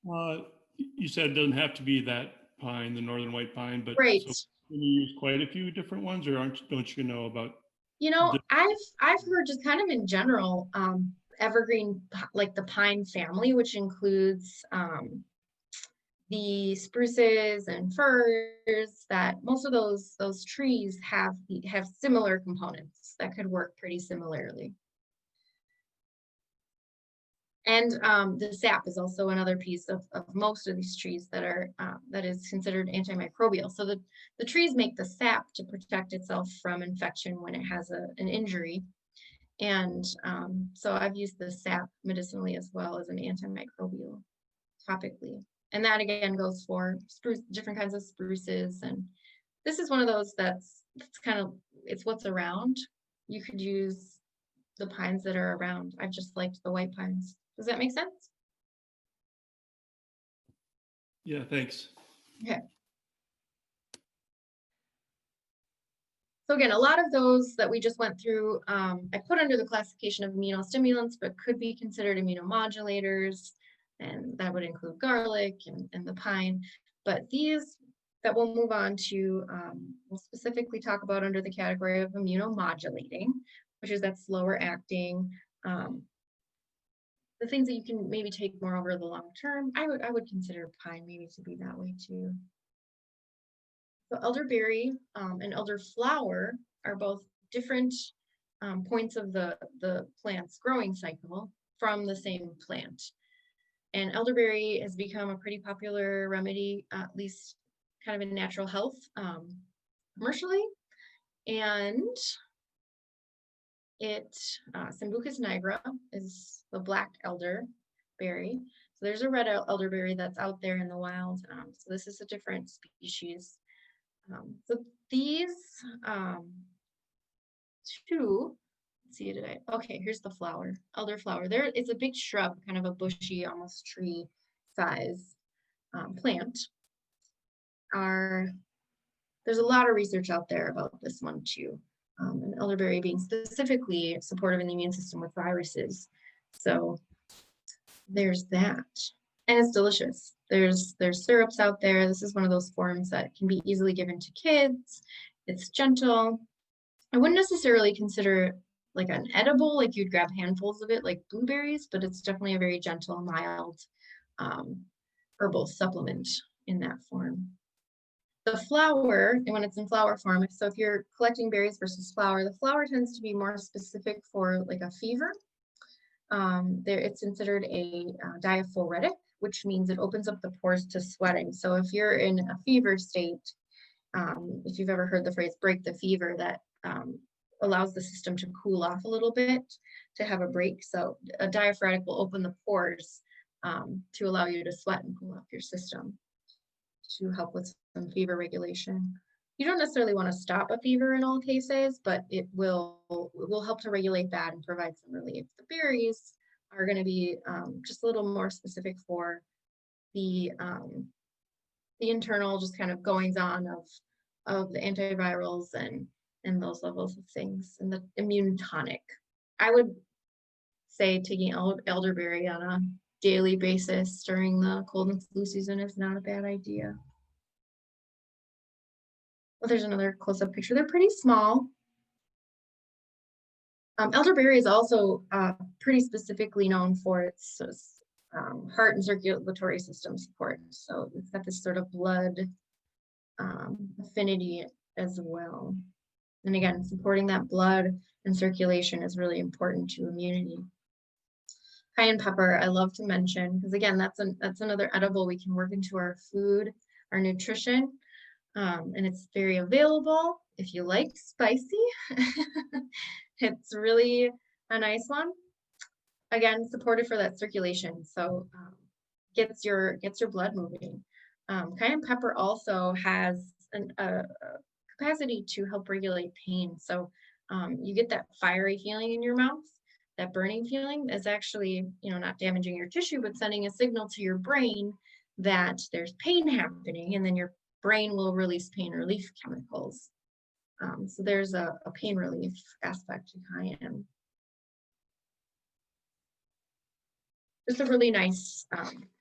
You said it doesn't have to be that pine, the northern white pine, but right. So can you use quite a few different ones, or don't you know about? You know, I've heard just kind of in general, evergreen, like the pine family, which includes the spruces and firs, that most of those trees have similar components that could work pretty similarly. And the sap is also another piece of most of these trees that is considered antimicrobial. So the trees make the sap to protect itself from infection when it has an injury. And so I've used the sap medicinally as well as an antimicrobial topically. And that again goes for different kinds of spruces. And this is one of those that's kind of, it's what's around. You could use the pines that are around. I've just liked the white pines. Does that make sense? Yeah, thanks. Okay. So again, a lot of those that we just went through, I put under the classification of immunostimulants, but could be considered immunomodulators, and that would include garlic and the pine. But these that we'll move on to, we'll specifically talk about under the category of immunomodulating, which is that slower acting, the things that you can maybe take more over the long term. I would consider pine maybe to be that way too. So elderberry and elderflower are both different points of the plant's growing cycle from the same plant. And elderberry has become a pretty popular remedy, at least kind of in natural health commercially. And Sambucus nigra is the black elderberry. So there's a red elderberry that's out there in the wild. So this is a different species. So these two, let's see today. Okay, here's the flower, elderflower. There, it's a big shrub, kind of a bushy, almost tree size plant. There's a lot of research out there about this one too. And elderberry being specifically supportive in the immune system with viruses. So there's that. And it's delicious. There's syrups out there. This is one of those forms that can be easily given to kids. It's gentle. I wouldn't necessarily consider it like an edible, like you'd grab handfuls of it like blueberries, but it's definitely a very gentle, mild herbal supplement in that form. The flower, and when it's in flower form, so if you're collecting berries versus flower, the flower tends to be more specific for like a fever. It's considered a diaphoretic, which means it opens up the pores to sweating. So if you're in a fever state, if you've ever heard the phrase break the fever, that allows the system to cool off a little bit, to have a break. So a diaphoretic will open the pores to allow you to sweat and cool off your system, to help with some fever regulation. You don't necessarily want to stop a fever in all cases, but it will help to regulate that and provide some relief. The berries are going to be just a little more specific for the internal just kind of goings on of the antivirals and those levels of things, and the immune tonic. I would say taking elderberry on a daily basis during the cold and flu season is not a bad idea. Well, there's another close-up picture. They're pretty small. Elderberry is also pretty specifically known for its heart and circulatory system support. So it's got this sort of blood affinity as well. And again, supporting that blood and circulation is really important to immunity. Cayenne pepper, I love to mention, because again, that's another edible we can work into our food, our nutrition, and it's very available if you like spicy. It's really a nice one. Again, supported for that circulation, so gets your blood moving. Cayenne pepper also has a capacity to help regulate pain. So you get that fiery feeling in your mouth, that burning feeling is actually, not damaging your tissue, but sending a signal to your brain that there's pain happening, and then your brain will release pain relief chemicals. So there's a pain relief aspect to cayenne. Just a really nice,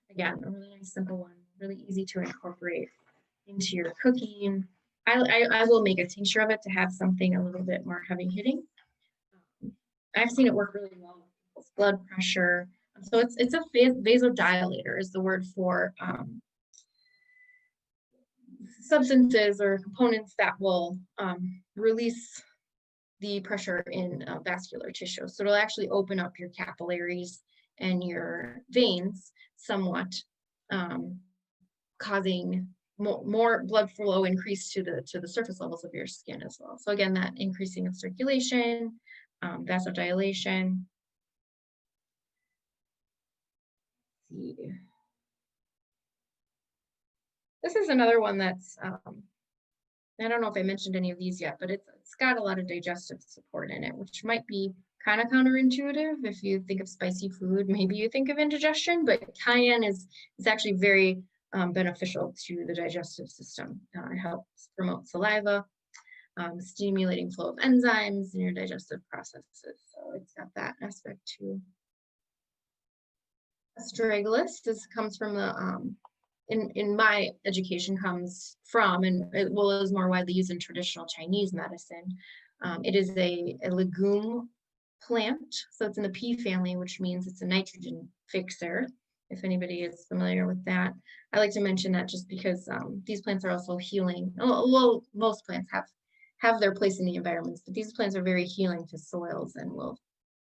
again, a really nice simple one, really easy to incorporate into your cooking. I will make a tincture of it to have something a little bit more heavy hitting. I've seen it work really well with blood pressure. So it's a vasodilator is the word for substances or components that will release the pressure in vascular tissue. So it'll actually open up your capillaries and your veins somewhat, causing more blood flow increase to the surface levels of your skin as well. So again, that increasing of circulation, vasodilation. Let's see. This is another one that's, I don't know if I mentioned any of these yet, but it's got a lot of digestive support in it, which might be kind of counterintuitive. If you think of spicy food, maybe you think of indigestion, but cayenne is actually very beneficial to the digestive system. It helps promote saliva, stimulating flow of enzymes in your digestive processes. So it's got that aspect too. Astragalus, this comes from the, in my education comes from, and it is more widely used in traditional Chinese medicine. It is a legume plant. So it's in the pea family, which means it's a nitrogen fixer, if anybody is familiar with that. I like to mention that just because these plants are also healing. Well, most plants have their place in the environments, but these plants are very healing to soils and will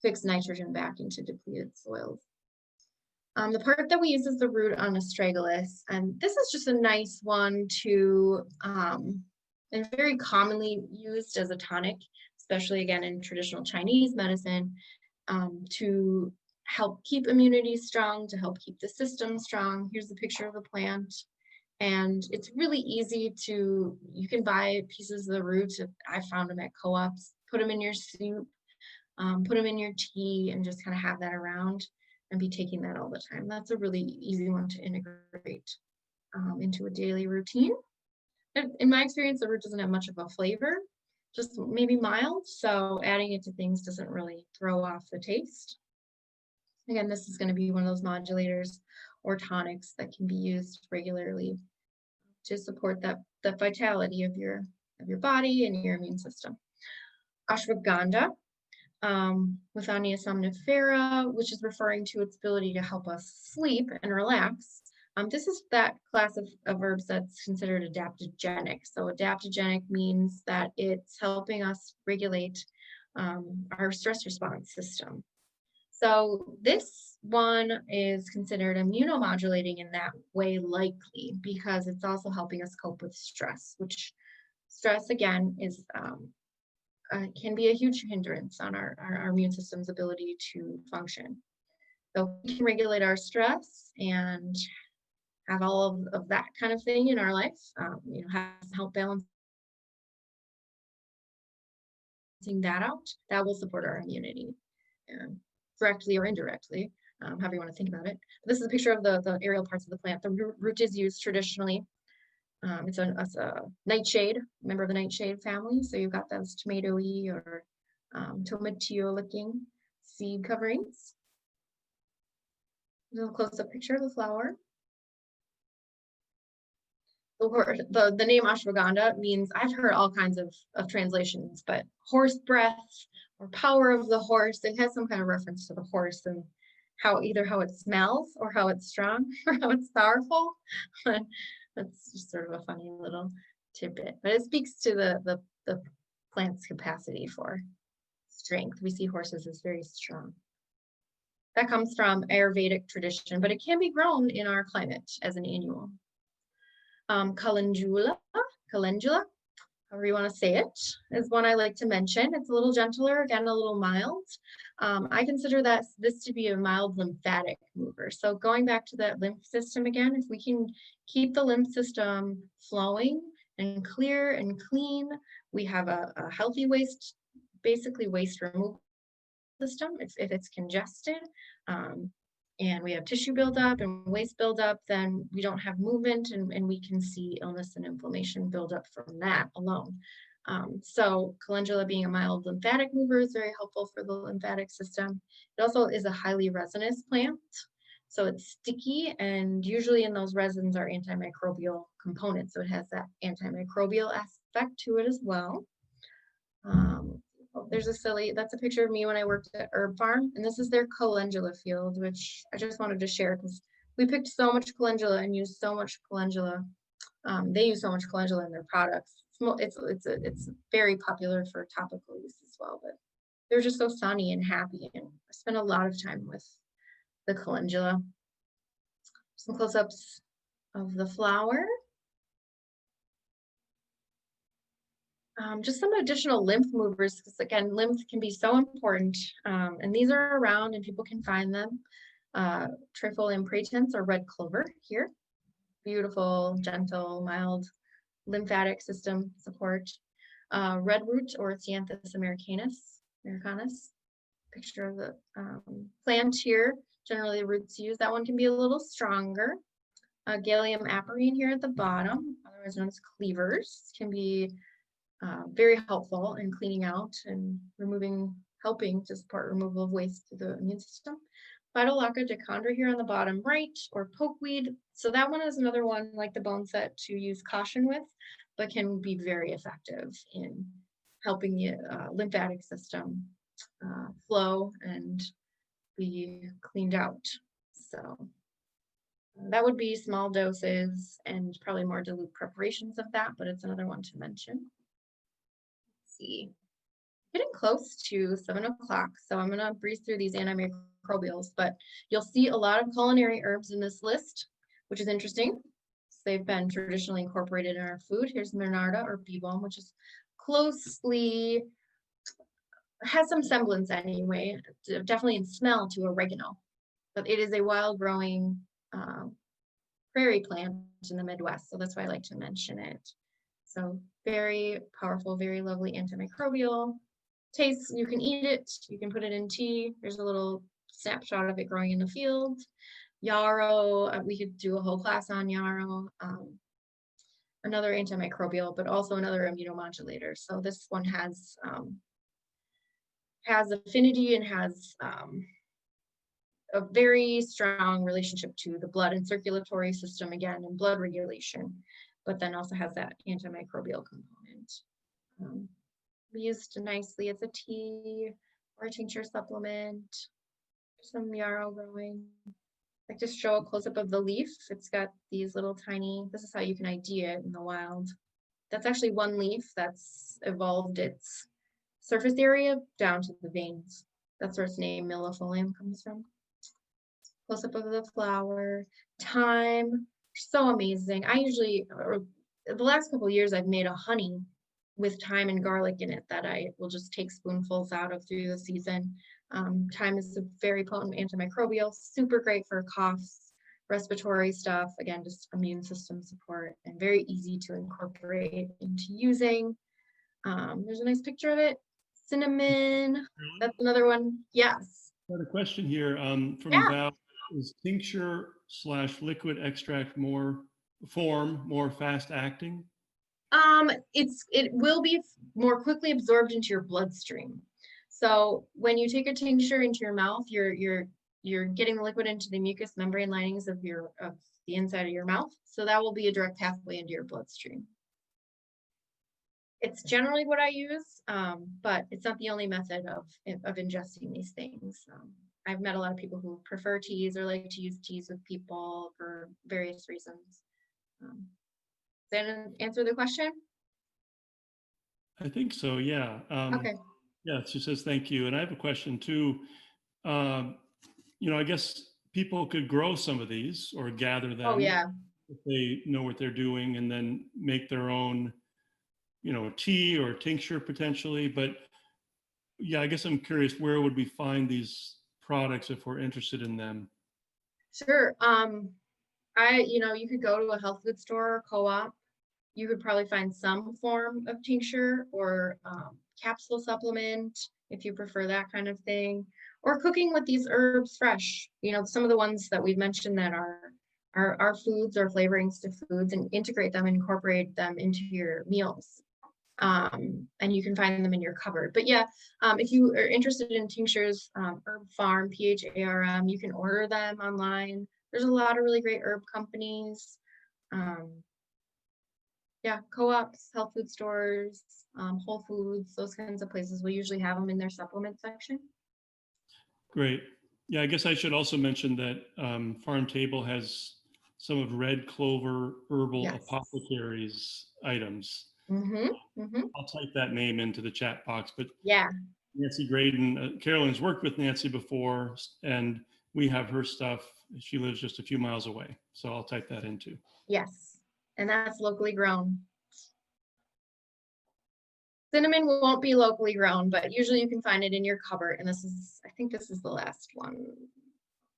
fix nitrogen back into depleted soils. The part that we use is the root on astragalus, and this is just a nice one to, and very commonly used as a tonic, especially again in traditional Chinese medicine, to help keep immunity strong, to help keep the system strong. Here's a picture of the plant, and it's really easy to, you can buy pieces of the roots. I found them at co-ops, put them in your soup, put them in your tea, and just kind of have that around and be taking that all the time. That's a really easy one to integrate into a daily routine. In my experience, the root doesn't have much of a flavor, just maybe mild, so adding it to things doesn't really throw off the taste. Again, this is going to be one of those modulators or tonics that can be used regularly to support the vitality of your body and your immune system. Ashwagandha, Withania somnifera, which is referring to its ability to help us sleep and relax. This is that class of herbs that's considered adaptogenic. So adaptogenic means that it's helping us regulate our stress response system. So this one is considered immunomodulating in that way, likely because it's also helping us cope with stress, which stress again is can be a huge hindrance on our immune system's ability to function. So we can regulate our stress and have all of that kind of thing in our life, help balance that out, that will support our immunity, directly or indirectly, however you want to think about it. But this is a picture of the aerial parts of the plant. The root is used traditionally. It's a nightshade, member of the nightshade family. So you've got those tomatoey or tomatillo looking seed coverings. There's a close-up picture of the flower. The name ashwagandha means, I've heard all kinds of translations, but horse breath or power of the horse. It has some kind of reference to the horse and either how it smells or how it's strong or how it's powerful. That's just sort of a funny little tidbit, but it speaks to the plant's capacity for strength. We see horses as very strong. That comes from Ayurvedic tradition, but it can be grown in our climate as an annual. Calendula, however you want to say it, is one I like to mention. It's a little gentler, again, a little mild. I consider this to be a mild lymphatic mover. So going back to that lymph system again, if we can keep the lymph system flowing and clear and clean, we have a healthy waste, basically waste removal system. If it's congested, and we have tissue buildup and waste buildup, then we don't have movement, and we can see illness and inflammation build up from that alone. So calendula, being a mild lymphatic mover, is very helpful for the lymphatic system. It also is a highly resinous plant, so it's sticky, and usually in those resins are antimicrobial components, so it has that antimicrobial aspect to it as well. There's that's a picture of me when I worked at Herb Farm, and this is their calendula field, which I just wanted to share because we picked so much calendula and used so much calendula. They use so much calendula in their products. It's very popular for topical use as well, but they're just so sunny and happy, and I spent a lot of time with the calendula. Some close-ups of the flower. Just some additional lymph movers, because again, lymph can be so important, and these are around and people can find them. Trifolium pratense, or red clover here. Beautiful, gentle, mild lymphatic system support. Red root, or Cyanthus americanus. Picture of the plant here. Generally, the roots used. That one can be a little stronger. Galium aperine here at the bottom, otherwise known as cleavers, can be very helpful in cleaning out and helping to support removal of waste to the immune system. Phytolacca Dichondra here on the bottom right, or pokeweed. So that one is another one like the boneset to use caution with, but can be very effective in helping the lymphatic system flow and be cleaned out. So that would be small doses and probably more dilute preparations of that, but it's another one to mention. Getting close to 7 o'clock, so I'm going to breeze through these antimicrobials, but you'll see a lot of culinary herbs in this list, which is interesting. They've been traditionally incorporated in our food. Here's Minarda, or bee balm, which is has some semblance anyway, definitely in smell, to oregano, but it is a wild growing prairie plant in the Midwest, so that's why I like to mention it. So very powerful, very lovely antimicrobial. Tastes, you can eat it, you can put it in tea. There's a little snapshot of it growing in the field. Yarrow, we could do a whole class on yarrow. Another antimicrobial, but also another immunomodulator. So this one has affinity and has a very strong relationship to the blood and circulatory system, again, and blood regulation, but then also has that antimicrobial component. Used nicely as a tea or a tincture supplement. Some yarrow growing. I like to show a close-up of the leaf. It's got these little tiny, this is how you can ID it in the wild. That's actually one leaf that's evolved its surface area down to the veins. That's where its name millefolium comes from. Close-up of the flower. Thyme, so amazing. I usually, the last couple of years, I've made a honey with thyme and garlic in it that I will just take spoonfuls out of through the season. Thyme is a very potent antimicrobial, super great for coughs, respiratory stuff, again, just immune system support, and very easy to incorporate into using. There's a nice picture of it. Cinnamon, that's another one. Yes. Got a question here from Yeah. Val. Is tincture/liquid extract more fast acting? It will be more quickly absorbed into your bloodstream. So when you take a tincture into your mouth, you're getting the liquid into the mucous membrane linings of the inside of your mouth. So that will be a direct pathway into your bloodstream. It's generally what I use, but it's not the only method of ingesting these things. I've met a lot of people who prefer teas or like to use teas with people for various reasons. Does that answer the question? I think so, yeah. Okay. Yeah, she says thank you. And I have a question too. I guess people could grow some of these or gather them Oh yeah. if they know what they're doing and then make their own, tea or tincture potentially. But yeah, I guess I'm curious, where would we find these products if we're interested in them? Sure. You could go to a health food store or co-op. You could probably find some form of tincture or capsule supplement if you prefer that kind of thing, or cooking with these herbs fresh. Some of the ones that we've mentioned that are foods or flavorings to foods, and integrate them, incorporate them into your meals. And you can find them in your cupboard. But yeah, if you are interested in tinctures, Herb Farm, PHARM, you can order them online. There's a lot of really great herb companies. Yeah, co-ops, health food stores, Whole Foods, those kinds of places. We usually have them in their supplement section. Great. Yeah, I guess I should also mention that Farm Table has some of Red Clover Herbal Yes. Apothecaries items. Mm-hmm. I'll type that name into the chat box, but Yeah. Nancy Graydon, Carolyn's worked with Nancy before, and we have her stuff. She lives just a few miles away, so I'll type that in too. Yes, and that's locally grown. Cinnamon won't be locally grown, but usually you can find it in your cupboard. And I think this is the last one.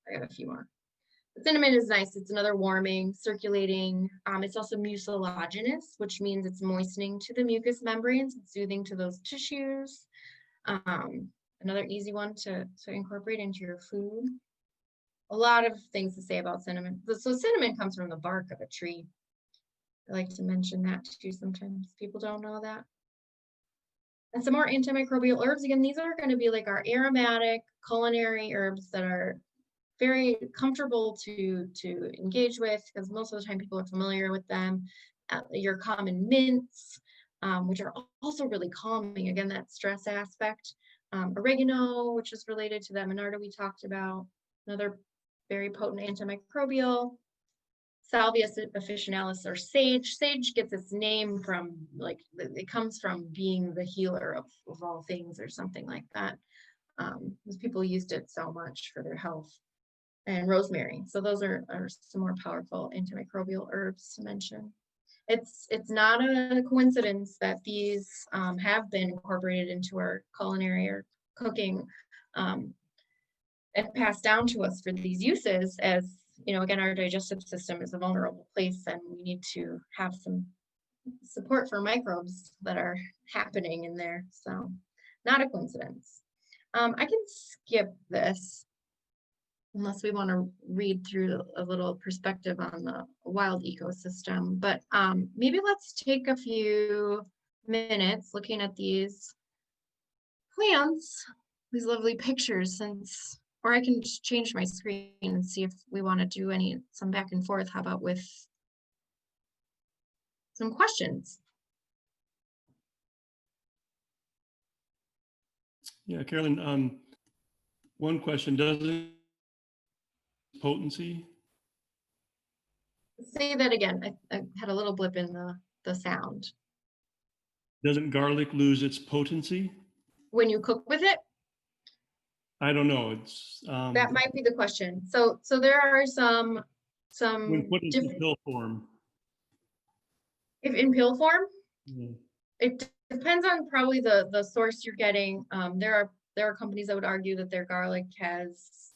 I got a few more. The cinnamon is nice. It's another warming, circulating. It's also mucilaginous, which means it's moistening to the mucous membranes, and soothing to those tissues. Another easy one to incorporate into your food. A lot of things to say about cinnamon. So cinnamon comes from the bark of a tree. I like to mention that too sometimes. People don't know that. And some more antimicrobial herbs. Again, these are going to be like our aromatic culinary herbs that are very comfortable to engage with, because most of the time people are familiar with them. Your common mints, which are also really calming. Again, that stress aspect. Oregano, which is related to that Monarda we talked about. Another very potent antimicrobial. Salvia officinalis, or sage. Sage gets its name from, it comes from being the healer of all things or something like that. Because people used it so much for their health. And rosemary. So those are some more powerful antimicrobial herbs to mention. It's not a coincidence that these have been incorporated into our culinary or cooking and passed down to us for these uses, as again, our digestive system is a vulnerable place, and we need to have some support for microbes that are happening in there. So not a coincidence. I can skip this unless we want to read through a little perspective on the wild ecosystem. But maybe let's take a few minutes looking at these plants, these lovely pictures, or I can just change my screen and see if we want to do some back and forth. How about with some questions? Yeah, Carolyn, one question, doesn't potency? Say that again. I had a little blip in the sound. Doesn't garlic lose its potency? When you cook with it? I don't know. It's that might be the question. So there are some when put into pill form. If in pill form? Yeah. It depends on probably the source you're getting. There are companies that would argue that their garlic has,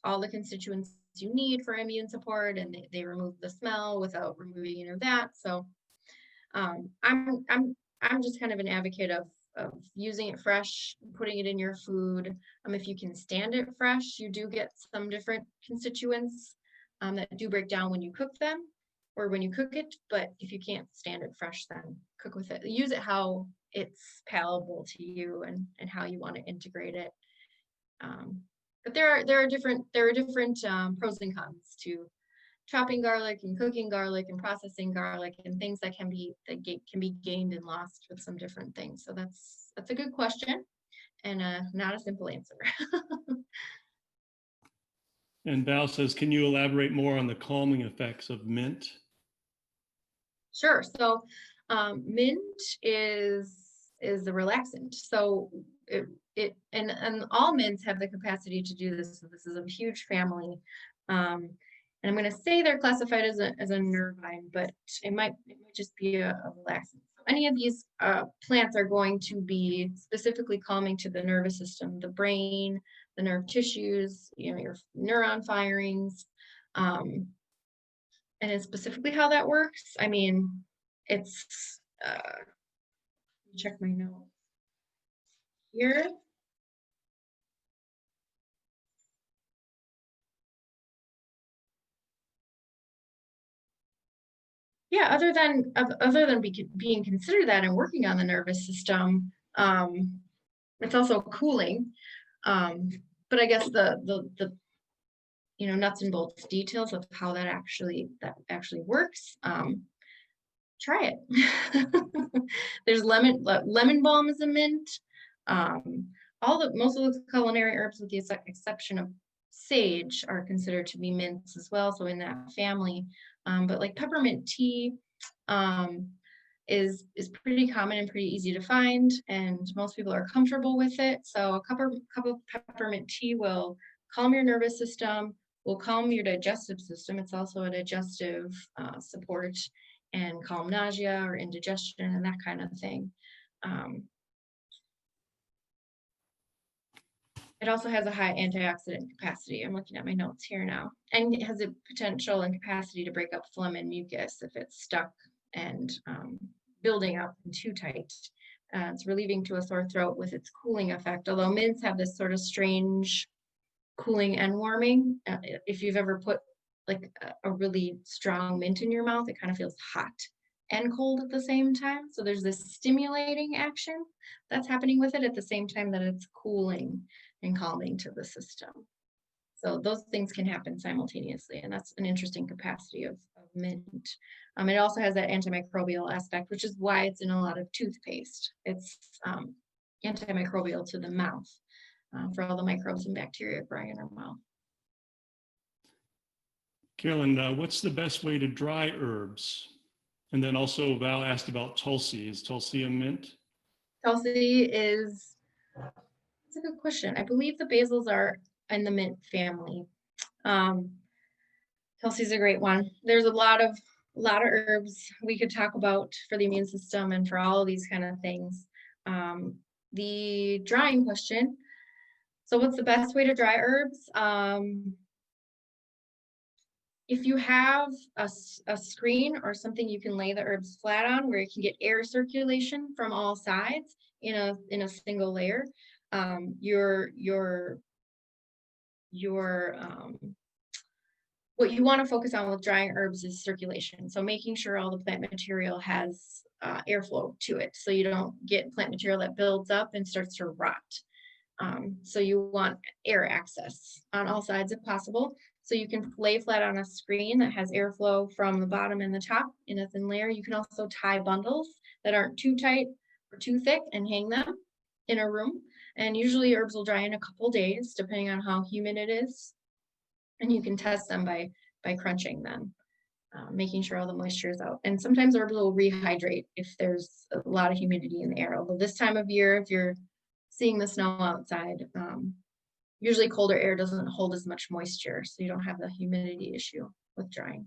all the constituents you need for immune support, and they remove the smell without removing that. So I'm just kind of an advocate of using it fresh, putting it in your food. If you can stand it fresh, you do get some different constituents that do break down when you cook them or when you cook it. But if you can't stand it fresh, then cook with it. Use it how it's palatable to you and how you want to integrate it. But there are different pros and cons to chopping garlic and cooking garlic and processing garlic and things that can be gained and lost with some different things. So that's a good question and not a simple answer. And Val says, can you elaborate more on the calming effects of mint? Sure. So mint is a relaxant. So and all mints have the capacity to do this. So this is a huge family. And I'm going to say they're classified as a nervine, but it might just be a relaxant. So any of these plants are going to be specifically calming to the nervous system, the brain, the nerve tissues, your neuron firings. And it's specifically how that works. I mean, it's, check my notes here. Yeah, other than being considered that and working on the nervous system, it's also cooling. But I guess the nuts and bolts details of how that actually works. Try it. There's lemon balm is a mint. Most of the culinary herbs, with the exception of sage, are considered to be mints as well. So in that family, but like peppermint tea is pretty common and pretty easy to find, and most people are comfortable with it. So a cup of peppermint tea will calm your nervous system, will calm your digestive system. It's also a digestive support, and calm nausea or indigestion and that kind of thing. It also has a high antioxidant capacity. I'm looking at my notes here now. And it has a potential and capacity to break up phlegm and mucus if it's stuck and building up and too tight. It's relieving to a sore throat with its cooling effect, although mints have this sort of strange cooling and warming. If you've ever put like a really strong mint in your mouth, it kind of feels hot and cold at the same time. So there's this stimulating action that's happening with it at the same time that it's cooling and calming to the system. So those things can happen simultaneously, and that's an interesting capacity of mint. It also has that antimicrobial aspect, which is why it's in a lot of toothpaste. It's antimicrobial to the mouth for all the microbes and bacteria growing in our mouth. Carolyn, what's the best way to dry herbs? And then also Val asked about Tulsi. Is Tulsi a mint? Tulsi is, that's a good question. I believe the basils are in the mint family. Tulsi is a great one. There's a lot of herbs we could talk about for the immune system and for all of these kind of things. The drying question. So what's the best way to dry herbs? If you have a screen or something you can lay the herbs flat on where you can get air circulation from all sides in a single layer, what you want to focus on with drying herbs is circulation. So making sure all the plant material has airflow to it, so you don't get plant material that builds up and starts to rot. So you want air access on all sides if possible. So you can lay flat on a screen that has airflow from the bottom and the top in a thin layer. You can also tie bundles that aren't too tight or too thick and hang them in a room. And usually herbs will dry in a couple days, depending on how humid it is. And you can test them by crunching them, making sure all the moisture is out. And sometimes herbs will rehydrate if there's a lot of humidity in the air. Although this time of year, if you're seeing the snow outside, usually colder air doesn't hold as much moisture, so you don't have the humidity issue with drying.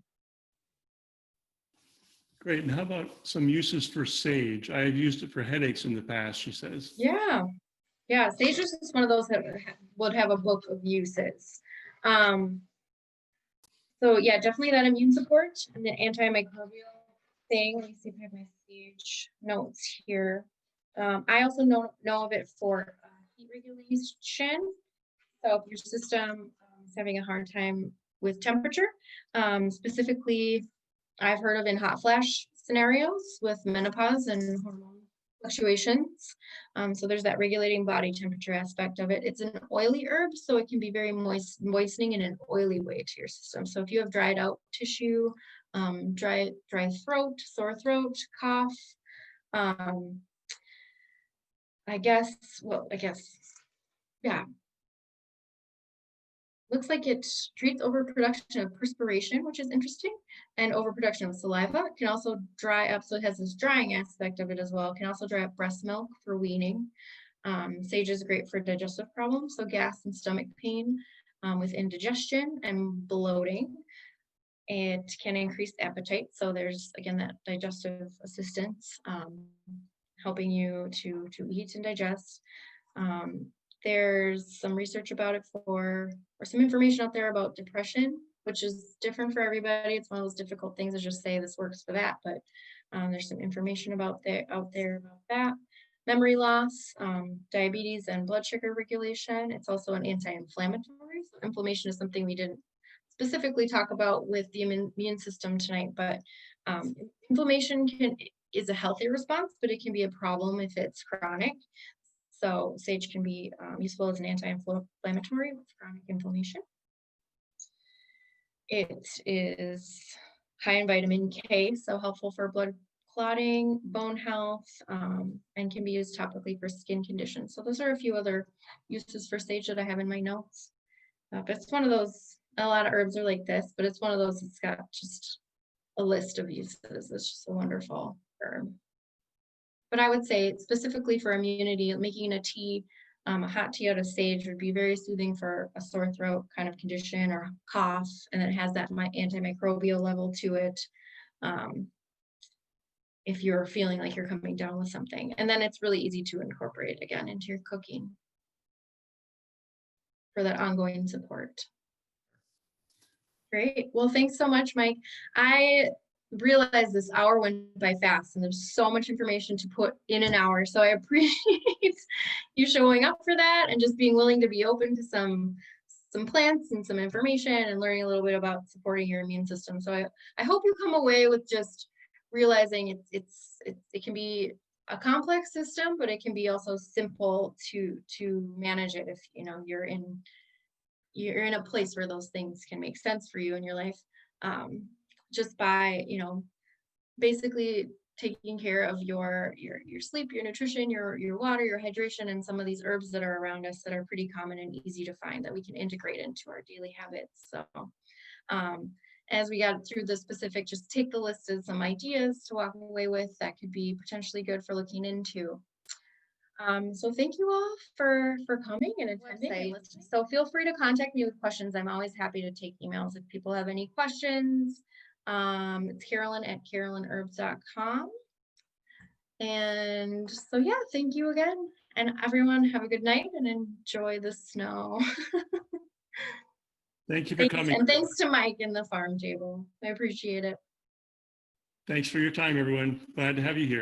Great. And how about some uses for sage? I have used it for headaches in the past, she says. Yeah. Sage is just one of those that would have a book of uses. So yeah, definitely that immune support and the antimicrobial thing. Let me see if I have my sage notes here. I also know of it for heat regulation. So if your system is having a hard time with temperature, specifically, I've heard of in hot flash scenarios with menopause and hormone fluctuations. So there's that regulating body temperature aspect of it. It's an oily herb, so it can be very moistening in an oily way to your system. So if you have dried out tissue, dry throat, sore throat, cough, I guess, yeah. Looks like it treats overproduction of perspiration, which is interesting, and overproduction of saliva. It can also dry up, so it has this drying aspect of it as well. It can also dry up breast milk for weaning. Sage is great for digestive problems, so gas and stomach pain with indigestion and bloating. It can increase appetite, so there's, again, that digestive assistance helping you to eat and digest. There's some research about it or some information out there about depression, which is different for everybody. It's one of those difficult things to just say this works for that, but there's some information out there about that. Memory loss, diabetes, and blood sugar regulation. It's also an anti-inflammatory. So inflammation is something we didn't specifically talk about with the immune system tonight, but inflammation is a healthy response, but it can be a problem if it's chronic. So sage can be useful as an anti-inflammatory with chronic inflammation. It is high in vitamin K, so helpful for blood clotting, bone health, and can be used topically for skin conditions. So those are a few other uses for sage that I have in my notes. But it's one of those, a lot of herbs are like this, but it's one of those that's got just a list of uses. It's just a wonderful herb. But I would say specifically for immunity, making a tea, a hot tea out of sage would be very soothing for a sore throat kind of condition or cough, and then it has that antimicrobial level to it. If you're feeling like you're coming down with something, and then it's really easy to incorporate again into your cooking for that ongoing support. Great. Well, thanks so much, Mike. I realized this hour went by fast and there's so much information to put in an hour. So I appreciate you showing up for that and just being willing to be open to some plants and some information and learning a little bit about supporting your immune system. So I hope you come away with just realizing it can be a complex system, but it can be also simple to manage it if you're in a place where those things can make sense for you in your life, just by basically taking care of your sleep, your nutrition, your water, your hydration, and some of these herbs that are around us that are pretty common and easy to find that we can integrate into our daily habits. So as we got through the specific, just take the list of some ideas to walk away with that could be potentially good for looking into. So thank you all for coming and attending. So feel free to contact me with questions. I'm always happy to take emails if people have any questions. It's Carolyn@carolynherbs.com. And so yeah, thank you again. And everyone have a good night and enjoy the snow. Thank you for coming. And thanks to Mike and the farm table. I appreciate it. Thanks for your time, everyone. Glad to have you here.